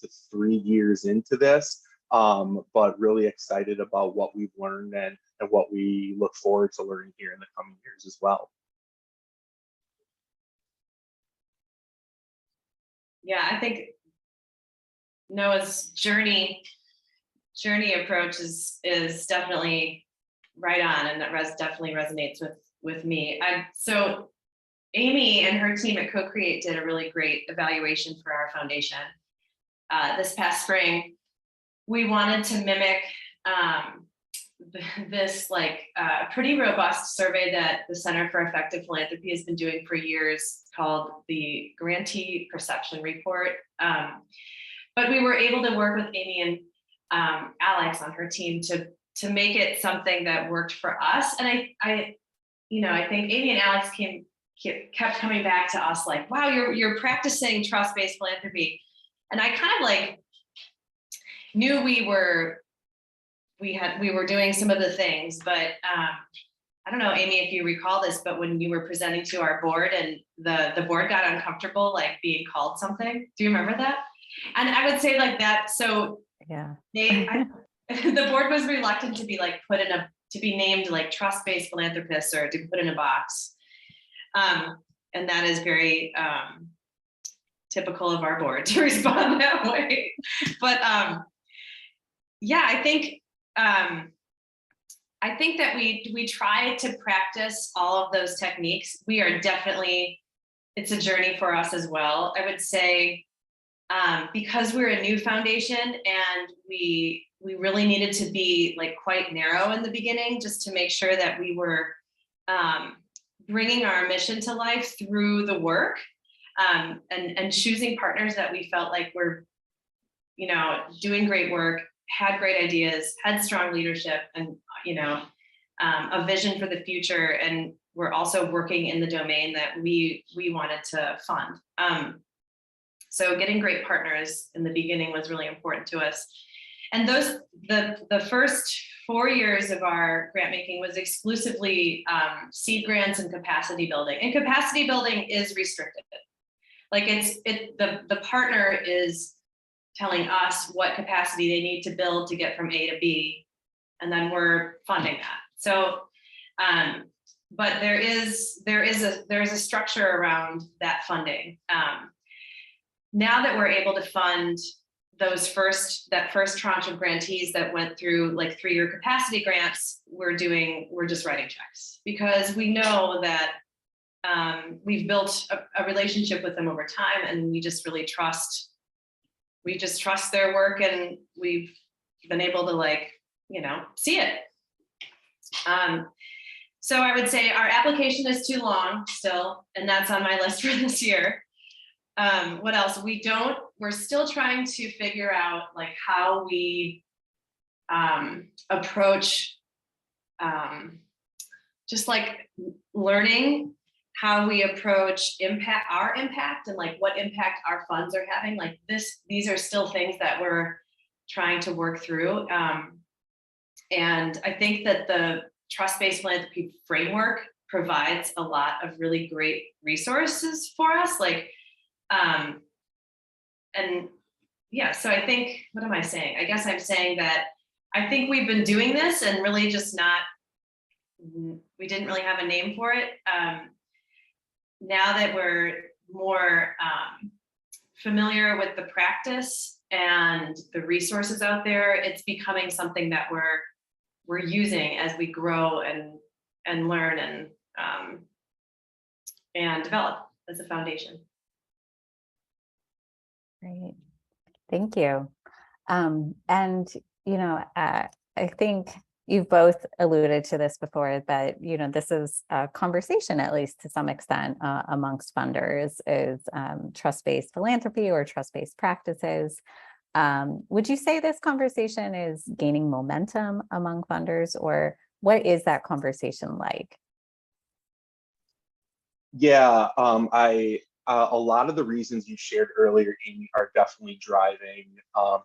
to 3 years into this, but really excited about what we've learned and what we look forward to learning here in the coming years as well. Yeah, I think Noah's journey approach is definitely right on, and that definitely resonates with me. So Amy and her team at Co-Create did a really great evaluation for our foundation this past spring. We wanted to mimic this pretty robust survey that the Center for Effective Philanthropy has been doing for years, called the Grantee Perception Report. But we were able to work with Amy and Alex on her team to make it something that worked for us. And I think Amy and Alex kept coming back to us like, wow, you're practicing trust-based philanthropy. And I kind of knew we were doing some of the things, but I don't know, Amy, if you recall this, but when you were presenting to our board and the board got uncomfortable, being called something, do you remember that? And I would say that. So yeah, the board was reluctant to be to be named trust-based philanthropists or to be put in a box. And that is very typical of our board to respond that way. But yeah, I think that we try to practice all of those techniques. We are definitely, it's a journey for us as well. I would say, because we're a new foundation and we really needed to be quite narrow in the beginning, just to make sure that we were bringing our mission to life through the work, and choosing partners that we felt like were, doing great work, had great ideas, had strong leadership, and a vision for the future, and we're also working in the domain that we wanted to fund. So getting great partners in the beginning was really important to us. And the first 4 years of our grant making was exclusively seed grants and capacity building. And capacity building is restricted. The partner is telling us what capacity they need to build to get from A to B, and then we're funding that. So, but there is a structure around that funding. Now that we're able to fund that first tranche of grantees that went through 3-year capacity grants, we're just writing checks, because we know that we've built a relationship with them over time, and we just really trust their work, and we've been able to see it. So I would say our application is too long still, and that's on my list for this year. What else? We're still trying to figure out how we approach just learning how we approach our impact and what impact our funds are having. These are still things that we're trying to work through. And I think that the trust-based philanthropy framework provides a lot of really great resources for us. And yeah, so I think, what am I saying? I guess I'm saying that I think we've been doing this and really just we didn't really have a name for it. Now that we're more familiar with the practice and the resources out there, it's becoming something that we're using as we grow and learn and develop as a foundation. Great, thank you. And I think You've both alluded to this before, but this is a conversation, at least to some extent, amongst funders, is trust-based philanthropy or trust-based practices. Would you say this conversation is gaining momentum among funders, or what is that conversation like? Yeah, a lot of the reasons you shared earlier, Amy, are definitely driving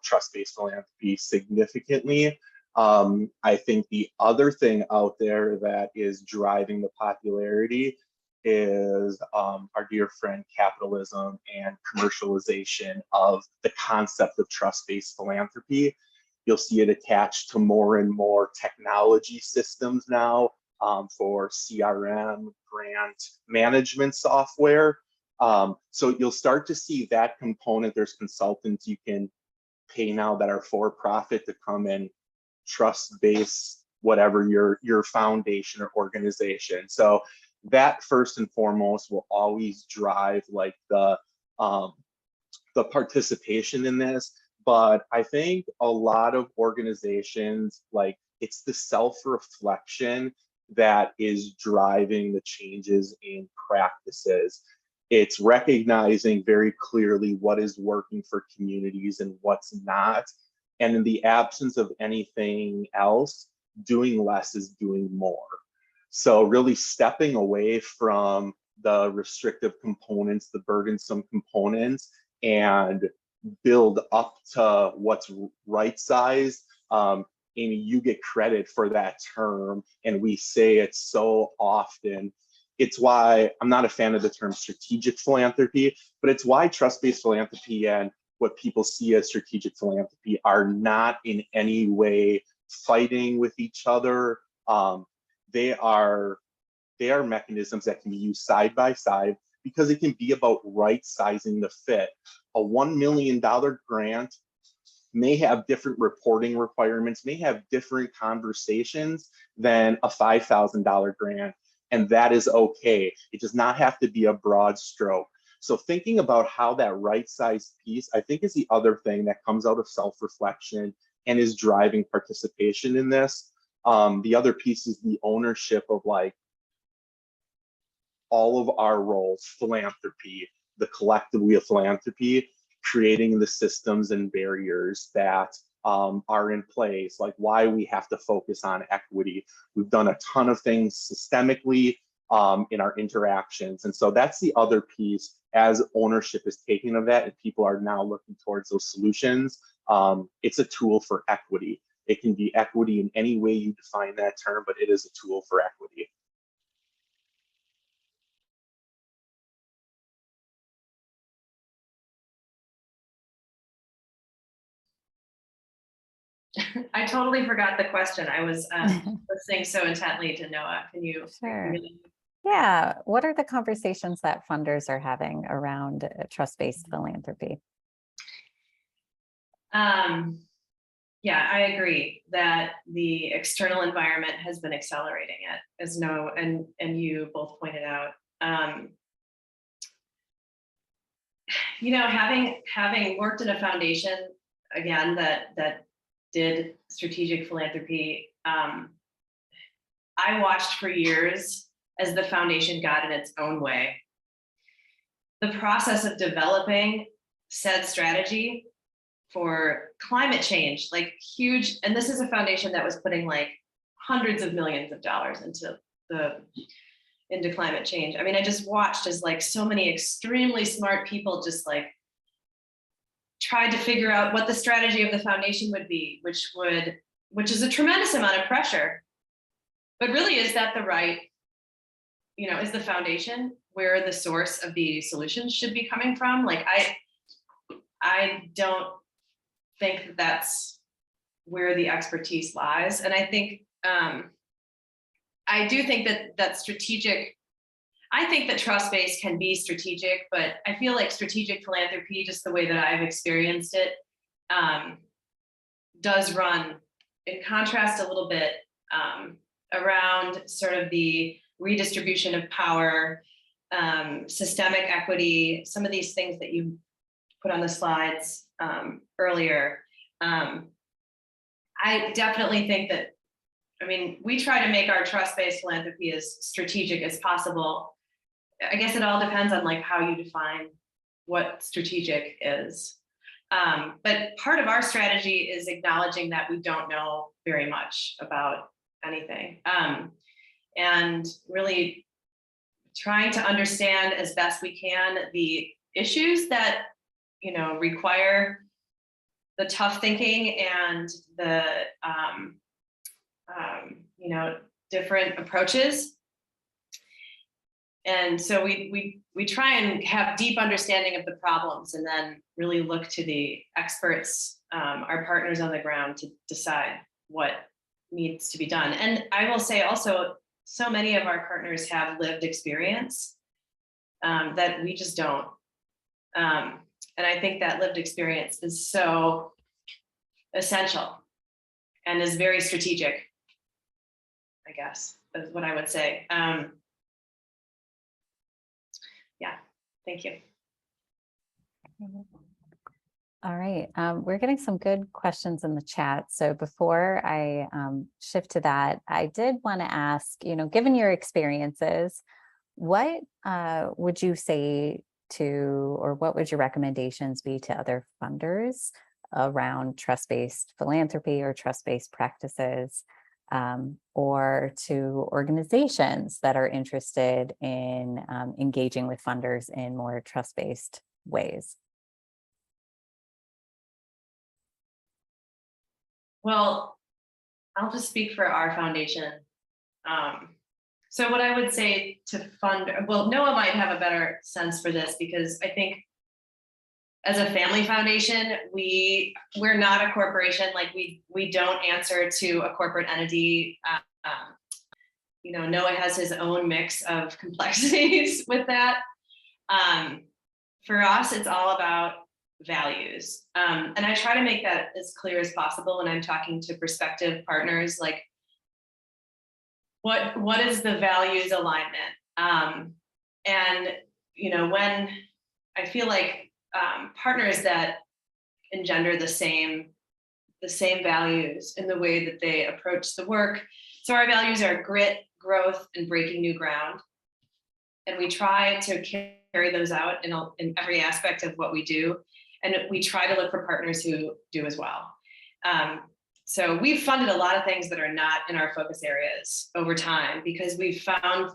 trust-based philanthropy significantly. I think the other thing out there that is driving the popularity is our dear friend capitalism and commercialization of the concept of trust-based philanthropy. You'll see it attached to more and more technology systems now for CRM, grant management software. So you'll start to see that component. There's consultants you can pay now that are for profit to come and trust-based whatever your foundation or organization. So that first and foremost will always drive like the participation in this. But I think a lot of organizations, like, it's the self-reflection that is driving the changes in practices. It's recognizing very clearly what is working for communities and what's not. And in the absence of anything else, doing less is doing more. So really stepping away from the restrictive components, the burdensome components, and build up to what's right sized. Amy, you get credit for that term, and we say it so often. It's why I'm not a fan of the term strategic philanthropy, but it's why trust-based philanthropy and what people see as strategic philanthropy are not in any way fighting with each other. They are mechanisms that can be used side by side, because it can be about right sizing the fit. A $1 million grant may have different reporting requirements, may have different conversations than a $5,000 grant, and that is okay. It does not have to be a broad stroke. So thinking about how that right size piece, I think, is the other thing that comes out of self-reflection and is driving participation in this. The other piece is the ownership of like all of our roles, philanthropy, the collective we of philanthropy, creating the systems and barriers that are in place, like why we have to focus on equity. We've done a ton of things systemically in our interactions. And so that's the other piece, as ownership is taken of that and people are now looking towards those solutions. It's a tool for equity. It can be equity in any way you define that term, but it is a tool for equity. I totally forgot the question. I was listening so intently to Noah. Can you? Sure. Yeah. What are the conversations that funders are having around trust-based philanthropy? Yeah, I agree that the external environment has been accelerating it, as Noah and you both pointed out. Having worked in a foundation, again, that did strategic philanthropy, I watched for years as the foundation got in its own way. The process of developing said strategy for climate change, like huge, and this is a foundation that was putting like hundreds of millions of dollars into climate change. I mean, I just watched as like so many extremely smart people just like tried to figure out what the strategy of the foundation would be, which is a tremendous amount of pressure. But really, is that the right, is the foundation where the source of the solutions should be coming from? Like, I don't think that that's where the expertise lies. And I think, I do think that strategic, I think that trust-based can be strategic, but I feel like strategic philanthropy, just the way that I've experienced it, does run in contrast a little bit around sort of the redistribution of power, systemic equity, some of these things that you put on the slides earlier. I definitely think that I mean, we try to make our trust-based philanthropy as strategic as possible. I guess it all depends on like how you define what strategic is. But part of our strategy is acknowledging that we don't know very much about anything, and really trying to understand as best we can the issues that, you know, require the tough thinking and the you know, different approaches. And so we try and have deep understanding of the problems and then really look to the experts, our partners on the ground, to decide what needs to be done. And I will say also, so many of our partners have lived experience that we just don't. And I think that lived experience is so essential and is very strategic, I guess, is what I would say. Yeah, thank you. All right, we're getting some good questions in the chat. So before I shift to that, I did want to ask, you know, given your experiences, what would you say to, or what would your recommendations be to other funders around trust-based philanthropy or trust-based practices, or to organizations that are interested in engaging with funders in more trust-based ways? Well, I'll just speak for our foundation. So what I would say to fund, well, Noah might have a better sense for this, because I think as a family foundation, we're not a corporation. Like we don't answer to a corporate entity. You know, Noah has his own mix of complexities with that. For us, it's all about values. And I try to make that as clear as possible when I'm talking to prospective partners, like what is the values alignment? And, you know, when I feel like partners that engender the same values in the way that they approach the work. So our values are grit, growth, and breaking new ground. And we try to carry those out in every aspect of what we do. And we try to look for partners who do as well. So we've funded a lot of things that are not in our focus areas over time, because we've found,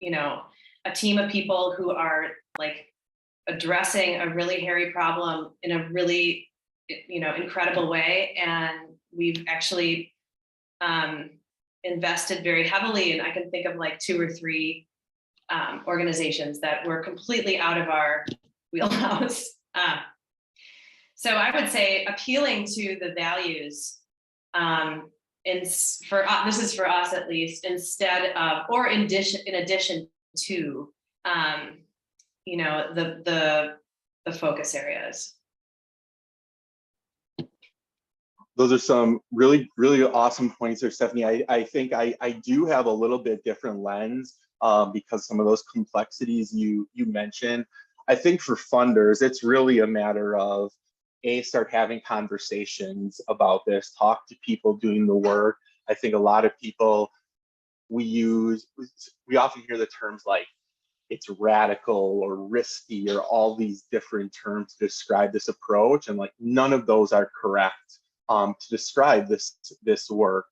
you know, a team of people who are like addressing a really hairy problem in a really, you know, incredible way. And we've actually invested very heavily. And I can think of like 2 or 3 organizations that were completely out of our wheelhouse. So I would say appealing to the values, this is for us at least, instead of, or in addition to, you know, the focus areas. Those are some really, really awesome points there, Stephanie. I think I do have a little bit different lens because some of those complexities you mentioned. I think for funders, it's really a matter of start having conversations about this, talk to people doing the work. I think a lot of people, we often hear the terms like it's radical or risky or all these different terms to describe this approach, and like none of those are correct to describe this work.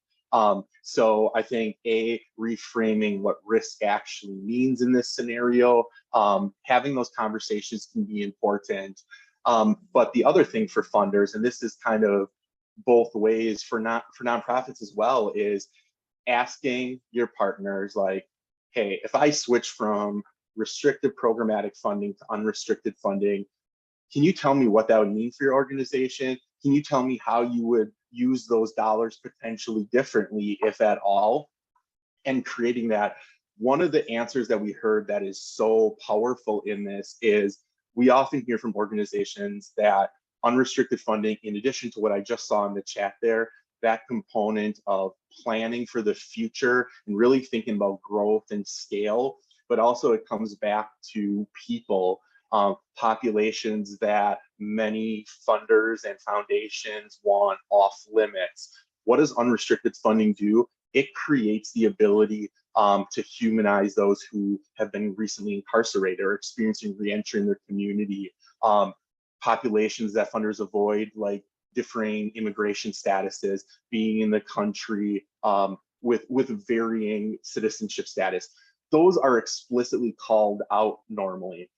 So I think reframing what risk actually means in this scenario, having those conversations can be important. But the other thing for funders, and this is kind of both ways for nonprofits as well, is asking your partners like, hey, if I switch from restricted programmatic funding to unrestricted funding, can you tell me what that would mean for your organization? Can you tell me how you would use those dollars potentially differently, if at all? And creating that. One of the answers that we heard that is so powerful in this is we often hear from organizations that unrestricted funding, in addition to what I just saw in the chat there, that component of planning for the future and really thinking about growth and scale, but also it comes back to people, populations that many funders and foundations want off limits. what does unrestricted funding do? It creates the ability to humanize those who have been recently incarcerated or experiencing reentry in their community, populations that funders avoid, like differing immigration statuses, being in the country with varying citizenship status. Those are explicitly called out normally.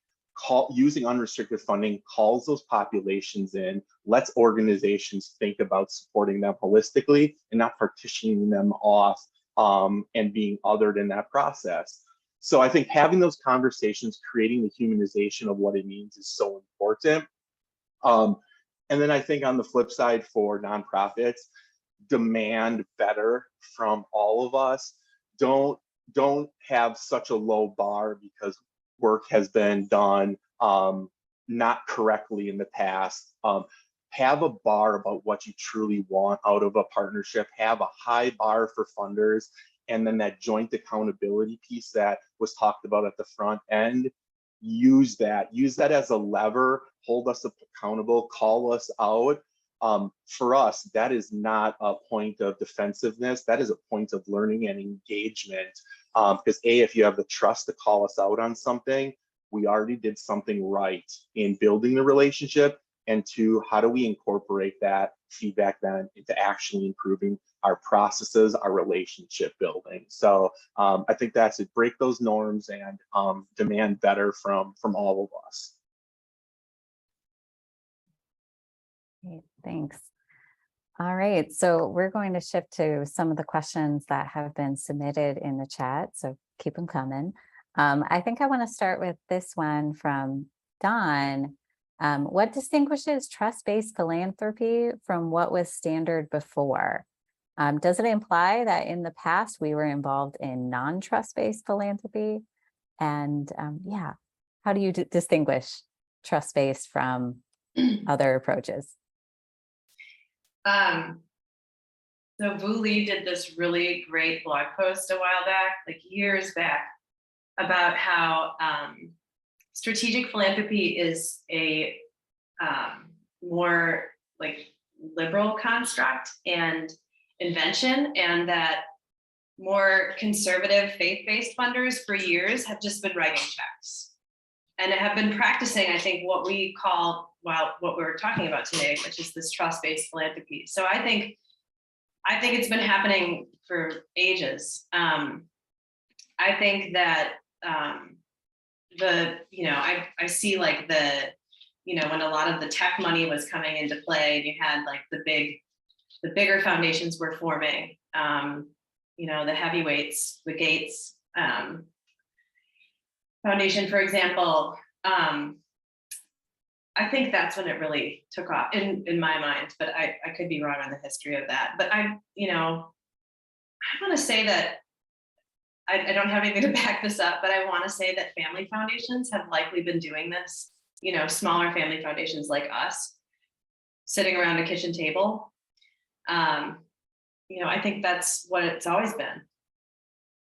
Using unrestricted funding calls those populations in, lets organizations think about supporting them holistically and not partitioning them off and being othered in that process. So I think having those conversations, creating the humanization of what it means is so important. And then I think on the flip side for nonprofits, demand better from all of us. Don't have such a low bar because work has been done not correctly in the past. Have a bar about what you truly want out of a partnership. Have a high bar for funders, and then that joint accountability piece that was talked about at the front end. Use that as a lever. Hold us accountable. Call us out. For us, that is not a point of defensiveness. That is a point of learning and engagement. Because if you have the trust to call us out on something, we already did something right in building the relationship. And two, how do we incorporate that feedback then into actually improving our processes, our relationship building? So I think that's it. Break those norms and demand better from all of us. Great, thanks. All right, so we're going to shift to some of the questions that have been submitted in the chat, so keep them coming. I think I want to start with this one from Don. What distinguishes trust-based philanthropy from what was standard before? Does it imply that in the past we were involved in non-trust-based philanthropy? And yeah, how do you distinguish trust-based from other approaches? So Vu Lee did this really great blog post a while back, like years back, about how strategic philanthropy is a more like liberal construct and invention, and that more conservative faith-based funders for years have just been writing checks and have been practicing, I think, what we call, well, what we're talking about today, which is this trust-based philanthropy. So I think it's been happening for ages. I think that I see like when a lot of the tech money was coming into play, and you had like the bigger foundations were forming, the heavyweights, the Gates Foundation, for example. I think that's when it really took off in my mind, but I could be wrong on the history of that. But I want to say that I don't have anything to back this up, but I want to say that family foundations have likely been doing this, smaller family foundations like us, sitting around a kitchen table. I think that's what it's always been.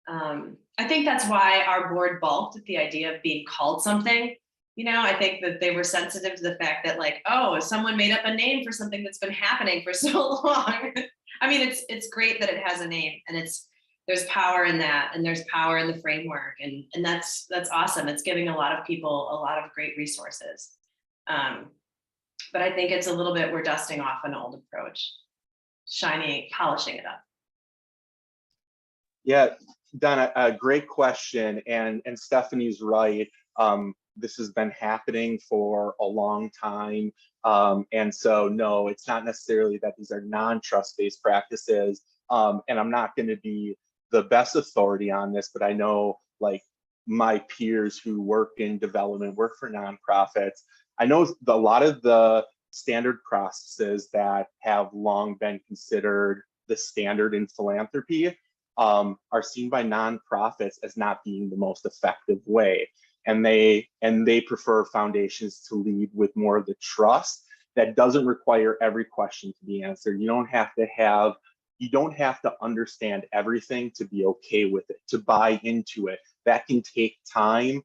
I think that's why our board balked at the idea of being called something. I think that they were sensitive to the fact that, like, oh, someone made up a name for something that's been happening for so long. I mean, it's great that it has a name, and there's power in that, and there's power in the framework, and that's awesome. It's giving a lot of people a lot of great resources. But I think it's a little bit, we're dusting off an old approach, polishing it up. Yeah, Donna, a great question, and Stephanie's right. This has been happening for a long time. And so, no, it's not necessarily that these are non-trust-based practices. And I'm not going to be the best authority on this, but I know, like, my peers who work in development, work for nonprofits. I know a lot of the standard processes that have long been considered the standard in philanthropy are seen by nonprofits as not being the most effective way. And they prefer foundations to lead with more of the trust that doesn't require every question to be answered. You don't have to understand everything to be okay with it, to buy into it. That can take time.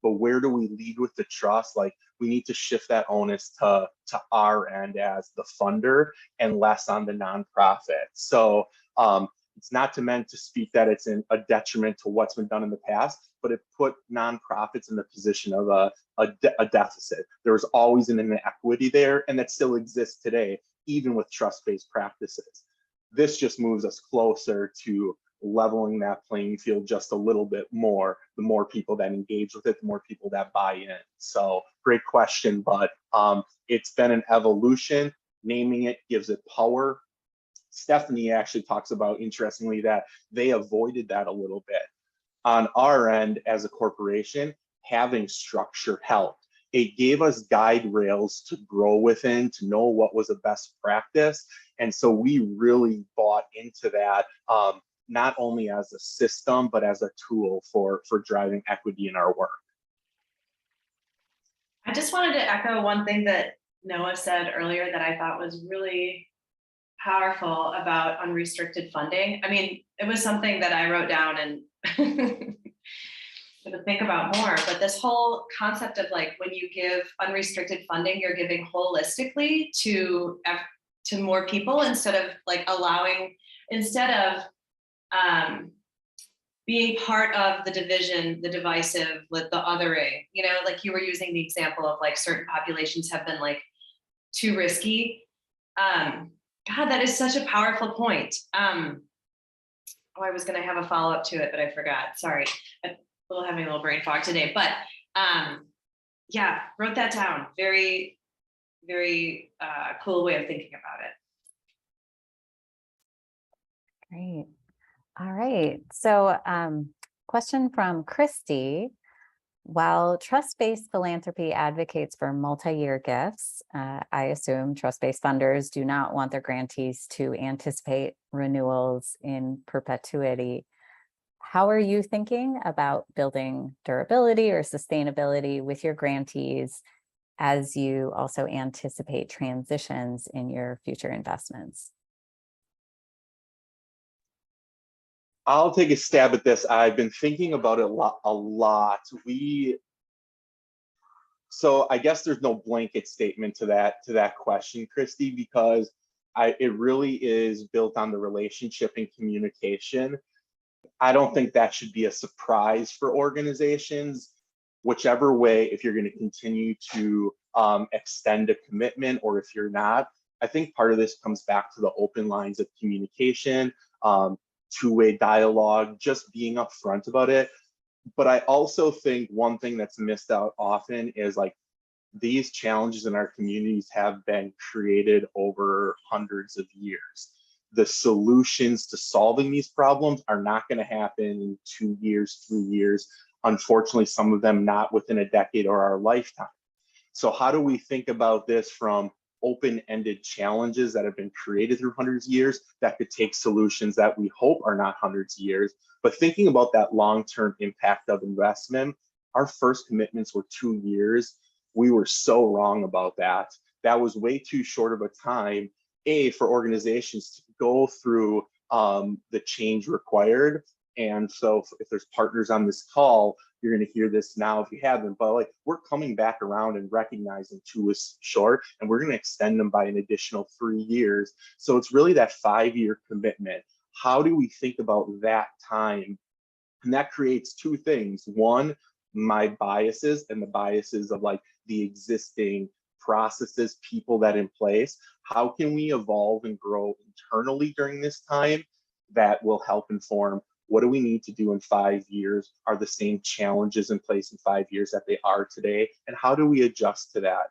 but where do we lead with the trust? Like, we need to shift that onus to our end as the funder and less on the nonprofit. So it's not meant to speak that it's a detriment to what's been done in the past, but it put nonprofits in the position of a deficit. There was always an inequity there, and that still exists today, even with trust-based practices. This just moves us closer to leveling that playing field just a little bit more. The more people that engage with it, the more people that buy in. So great question, but it's been an evolution. Naming it gives it power. Stephanie actually talks about, interestingly, that they avoided that a little bit. On our end, as a corporation, having structure helped. It gave us guide rails to grow within, to know what was a best practice. And so we really bought into that, not only as a system, but as a tool for driving equity in our work. I just wanted to echo one thing that Noah said earlier that I thought was really powerful about unrestricted funding. I mean, it was something that I wrote down and to think about more, but this whole concept of like, when you give unrestricted funding, you're giving holistically to more people instead of being part of the division, the divisive, with the othering, you know, like you were using the example of like certain populations have been like too risky. God, that is such a powerful point. I was going to have a follow-up to it, but I forgot. Sorry. I'm having a little brain fog today, but yeah, wrote that down. Very, very cool way of thinking about it. Great. All right. So question from Christy. While trust-based philanthropy advocates for multi-year gifts, I assume trust-based funders do not want their grantees to anticipate renewals in perpetuity. How are you thinking about building durability or sustainability with your grantees as you also anticipate transitions in your future investments? I'll take a stab at this. I've been thinking about it a lot. So I guess there's no blanket statement to that question, Christy, because it really is built on the relationship and communication. I don't think that should be a surprise for organizations, whichever way, if you're going to continue to extend a commitment or if you're not. I think part of this comes back to the open lines of communication, two-way dialogue, just being upfront about it. But I also think one thing that's missed out often is like these challenges in our communities have been created over hundreds of years. The solutions to solving these problems are not going to happen in 2 years, 3 years. Unfortunately, some of them not within a decade or our lifetime. So how do we think about this from open-ended challenges that have been created through hundreds of years that could take solutions that we hope are not hundreds of years, but thinking about that long-term impact of investment? Our first commitments were 2 years. We were so wrong about that. That was way too short of a time, for organizations to go through the change required. And so if there's partners on this call, you're going to hear this now if you haven't, but like we're coming back around and recognizing 2 is short, and we're going to extend them by an additional 3 years. So it's really that 5-year commitment. How do we think about that time? And that creates 2 things. One, my biases and the biases of like the existing processes, people that in place. How can we evolve and grow internally during this time that will help inform what do we need to do in 5 years? Are the same challenges in place in 5 years that they are today? And how do we adjust to that?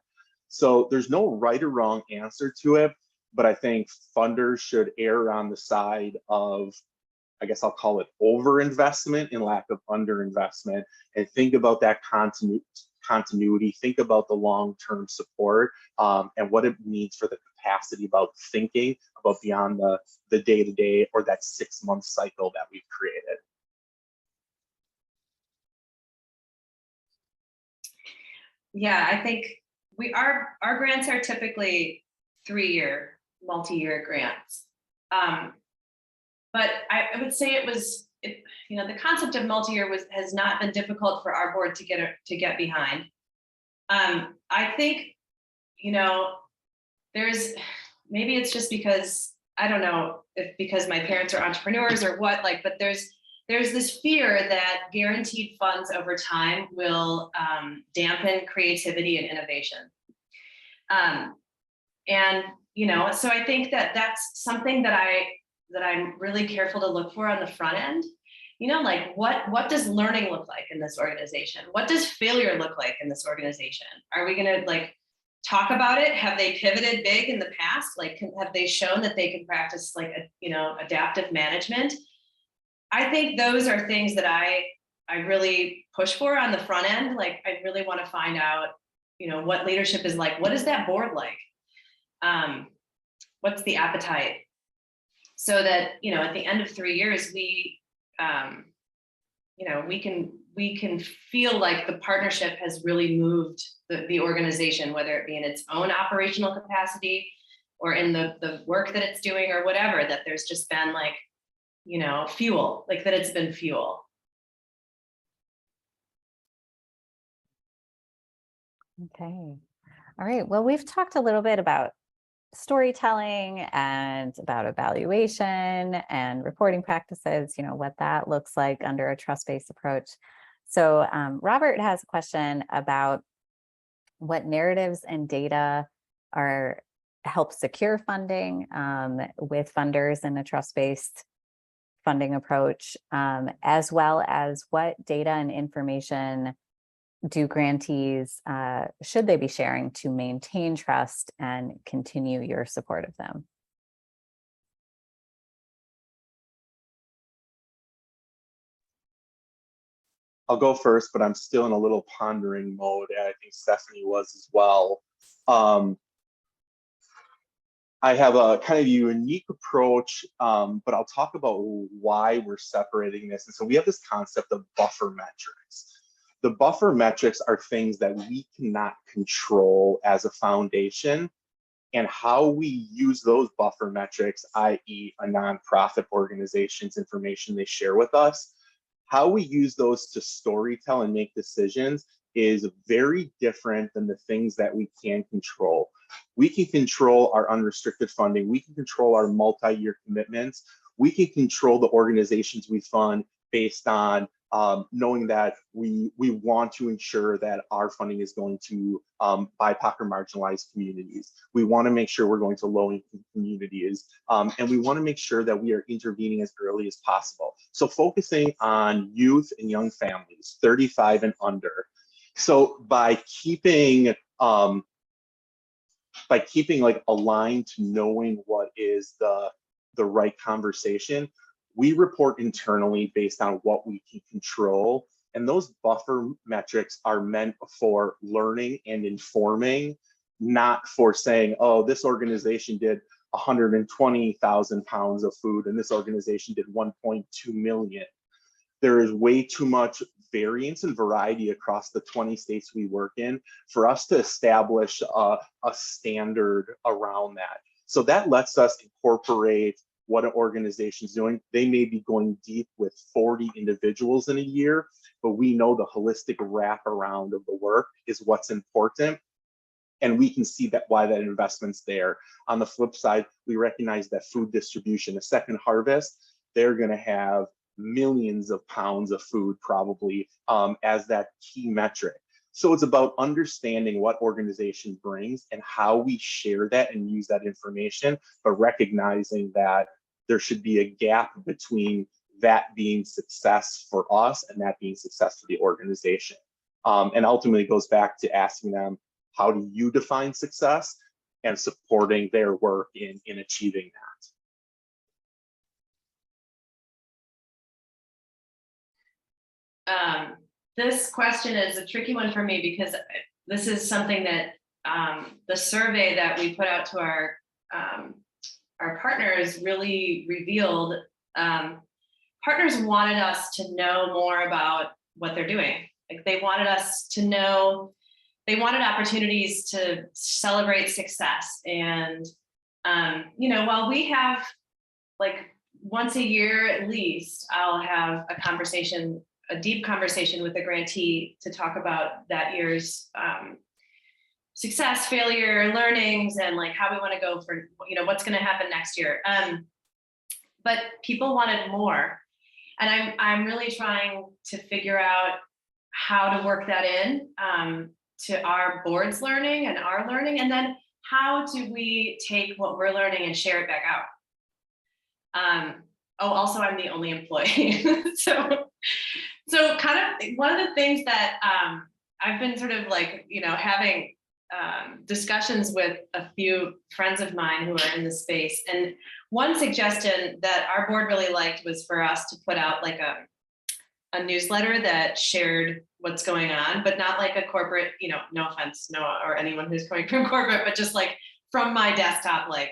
So there's no right or wrong answer to it, but I think funders should err on the side of, I guess I'll call it overinvestment in lack of underinvestment, and think about that continuity, think about the long-term support and what it means for the capacity about thinking about beyond the day-to-day or that 6-month cycle that we've created. Yeah, I think our grants are typically 3-year, multi-year grants. But I would say it was the concept of multi-year has not been difficult for our board to get behind. I think, maybe it's just because, I don't know if because my parents are entrepreneurs or what, but there's this fear that guaranteed funds over time will dampen creativity and innovation. So I think that that's something that I'm really careful to look for on the front end. What does learning look like in this organization? What does failure look like in this organization? Are we gonna talk about it? Have they pivoted big in the past? Have they shown that they can practice adaptive management? I think those are things that I really push for on the front end. I really want to find out, what leadership is like. What is that board like? What's the appetite? So that, at the end of 3 years, we can feel like the partnership has really moved the organization, whether it be in its own operational capacity or in the work that it's doing or whatever, that there's just been fuel, that it's been fuel. Okay. All right. Well, we've talked a little bit about storytelling and about evaluation and reporting practices, what that looks like under a trust-based approach. So Robert has a question about what narratives and data help secure funding with funders in a trust-based funding approach, as well as what data and information do grantees, should they be sharing to maintain trust and continue your support of them? I'll go first, but I'm still in a little pondering mode, and I think Stephanie was as well. I have a kind of unique approach, but I'll talk about why we're separating this. And so we have this concept of buffer metrics. The buffer metrics are things that we cannot control as a foundation, and how we use those buffer metrics, i.e. a nonprofit organization's information they share with us, how we use those to storytell and make decisions is very different than the things that we can control. We can control our unrestricted funding. We can control our multi-year commitments. We can control the organizations we fund based on knowing that we want to ensure that our funding is going to BIPOC or marginalized communities. We want to make sure we're going to low-income communities, and we want to make sure that we are intervening as early as possible. So focusing on youth and young families, 35 and under. So by keeping aligned to knowing what is the right conversation, we report internally based on what we can control. And those buffer metrics are meant for learning and informing, not for saying, oh, this organization did 120,000 pounds of food and this organization did 1.2 million. There is way too much variance and variety across the 20 states we work in for us to establish a standard around that. So that lets us incorporate what an organization is doing. They may be going deep with 40 individuals in a year, but we know the holistic wraparound of the work is what's important. And we can see that why that investment's there. On the flip side, we recognize that food distribution, a second harvest, they're gonna have millions of pounds of food probably as that key metric. So it's about understanding what organization brings and how we share that and use that information, but recognizing that there should be a gap between that being success for us and that being success for the organization. And ultimately it goes back to asking them, how do you define success, and supporting their work in achieving that. This question is a tricky one for me because this is something that the survey that we put out to our partners really revealed. Partners wanted us to know more about what they're doing. They wanted us to know, they wanted opportunities to celebrate success. And, while we have once a year at least, I'll have a conversation, a deep conversation with the grantee to talk about that year's success, failure, learnings, and like how we want to go for, what's going to happen next year. But people wanted more. And I'm really trying to figure out how to work that in to our board's learning and our learning. And then how do we take what we're learning and share it back out? Also, I'm the only employee. so kind of one of the things that I've been sort of like, having discussions with a few friends of mine who are in the space. And one suggestion that our board really liked was for us to put out like a newsletter that shared what's going on, but not like a corporate, no offense, Noah, or anyone who's coming from corporate, but just like from my desktop, like,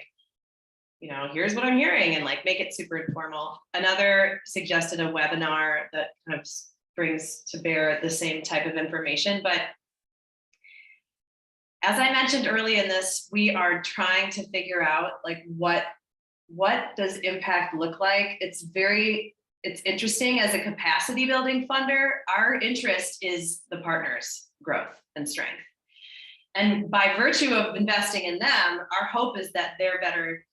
here's what I'm hearing, and like make it super informal. Another suggested a webinar that kind of brings to bear the same type of information. But as I mentioned early in this, we are trying to figure out like what does impact look like. It's interesting as a capacity building funder. Our interest is the partners' growth and strength. And by virtue of investing in them, our hope is that they're better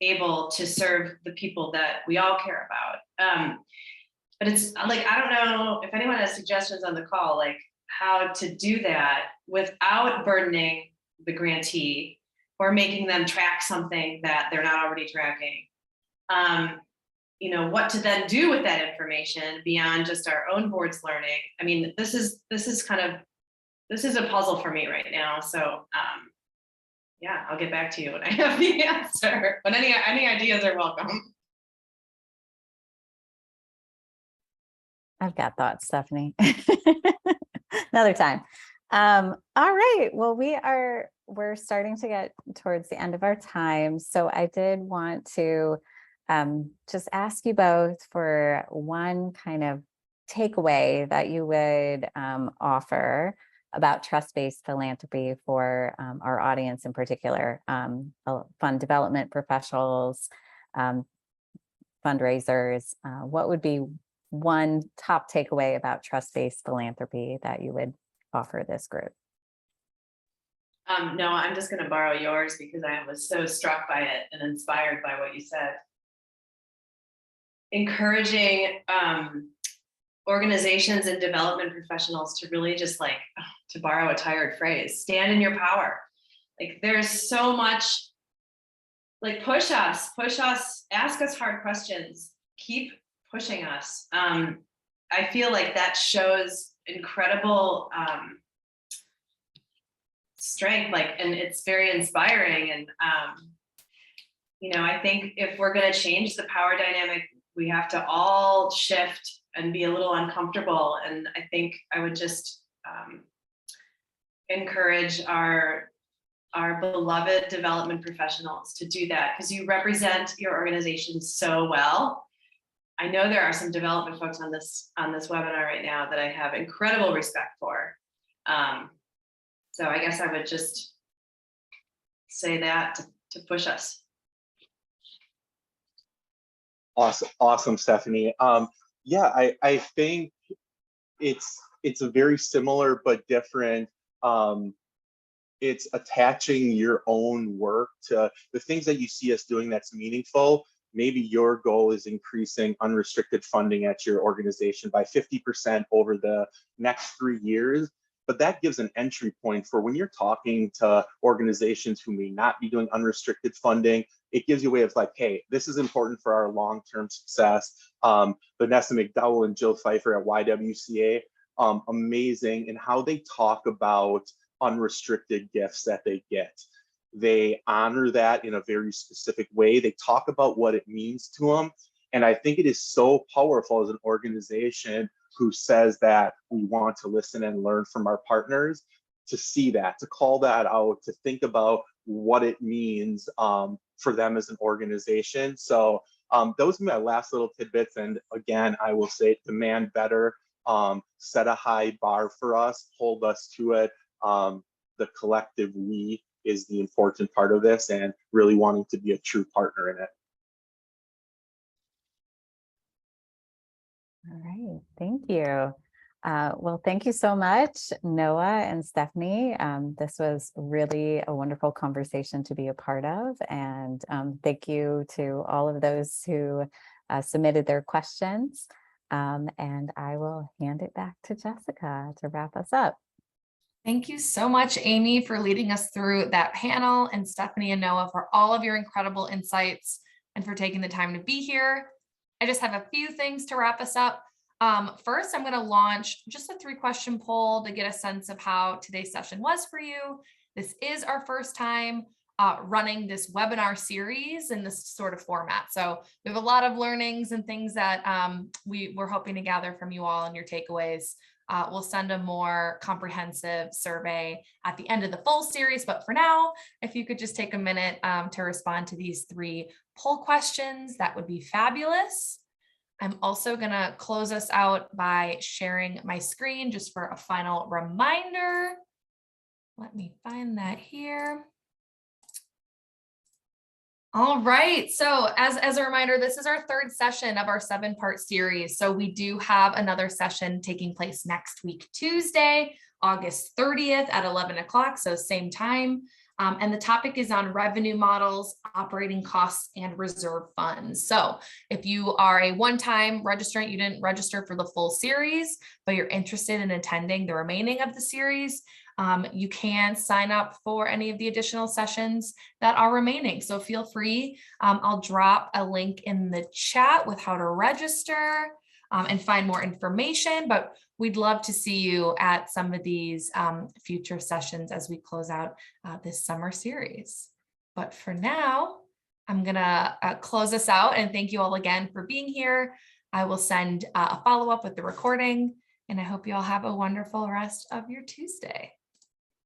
able to serve the people that we all care about. But it's like, I don't know if anyone has suggestions on the call, like how to do that without burdening the grantee or making them track something that they're not already tracking. What to then do with that information beyond just our own board's learning. I mean, this is a puzzle for me right now. So yeah, I'll get back to you when I have the answer. But any ideas are welcome. I've got thoughts, Stephanie. Another time. All right. Well, we're starting to get towards the end of our time. So I did want to just ask you both for one kind of takeaway that you would offer about trust-based philanthropy for our audience in particular, fund development professionals, fundraisers. What would be one top takeaway about trust-based philanthropy that you would offer this group? No, I'm just going to borrow yours because I was so struck by it and inspired by what you said. Encouraging organizations and development professionals to really just like, to borrow a tired phrase, stand in your power. Like there's so much, like push us, ask us hard questions, keep pushing us. I feel like that shows incredible strength, and it's very inspiring. And I think if we're going to change the power dynamic, we have to all shift and be a little uncomfortable. And I think I would just encourage our beloved development professionals to do that, because you represent your organization so well. I know there are some development folks on this webinar right now that I have incredible respect for. So I guess I would just say that to push us. Awesome, Stephanie. Yeah, I think it's a very similar but different. It's attaching your own work to the things that you see us doing that's meaningful. Maybe your goal is increasing unrestricted funding at your organization by 50% over the next 3 years. But that gives an entry point for when you're talking to organizations who may not be doing unrestricted funding. It gives you a way of like, hey, this is important for our long-term success. Vanessa McDowell and Jill Pfeiffer at YWCA, amazing in how they talk about unrestricted gifts that they get. They honor that in a very specific way. They talk about what it means to them. And I think it is so powerful as an organization who says that we want to listen and learn from our partners, to see that, to call that out, to think about what it means for them as an organization. So those are my last little tidbits. And again, I will say, demand better, set a high bar for us, hold us to it. The collective we is the important part of this, and really wanting to be a true partner in it. All right, thank you. Well, thank you so much, Noah and Stephanie. This was really a wonderful conversation to be a part of. And thank you to all of those who submitted their questions. And I will hand it back to Jessica to wrap us up. Thank you so much, Amy, for leading us through that panel, and Stephanie and Noah for all of your incredible insights and for taking the time to be here. I just have a few things to wrap us up. First, I'm going to launch just a 3-question poll to get a sense of how today's session was for you. This is our first time running this webinar series in this sort of format. So we have a lot of learnings and things that we're hoping to gather from you all and your takeaways. We'll send a more comprehensive survey at the end of the full series. But for now, if you could just take a minute to respond to these 3 poll questions, that would be fabulous. I'm also going to close us out by sharing my screen just for a final reminder. Let me find that here. All right, so as a reminder, this is our 3rd session of our 7-part series. So we do have another session taking place next week, Tuesday, August 30th at 11 o'clock, so same time. And the topic is on revenue models, operating costs, and reserve funds. So if you are a one-time registrant, you didn't register for the full series, but you're interested in attending the remaining of the series, you can sign up for any of the additional sessions that are remaining. So feel free. I'll drop a link in the chat with how to register and find more information, but we'd love to see you at some of these future sessions as we close out this summer series. But for now, I'm gonna close us out and thank you all again for being here. I will send a follow-up with the recording, and I hope you all have a wonderful rest of your Tuesday.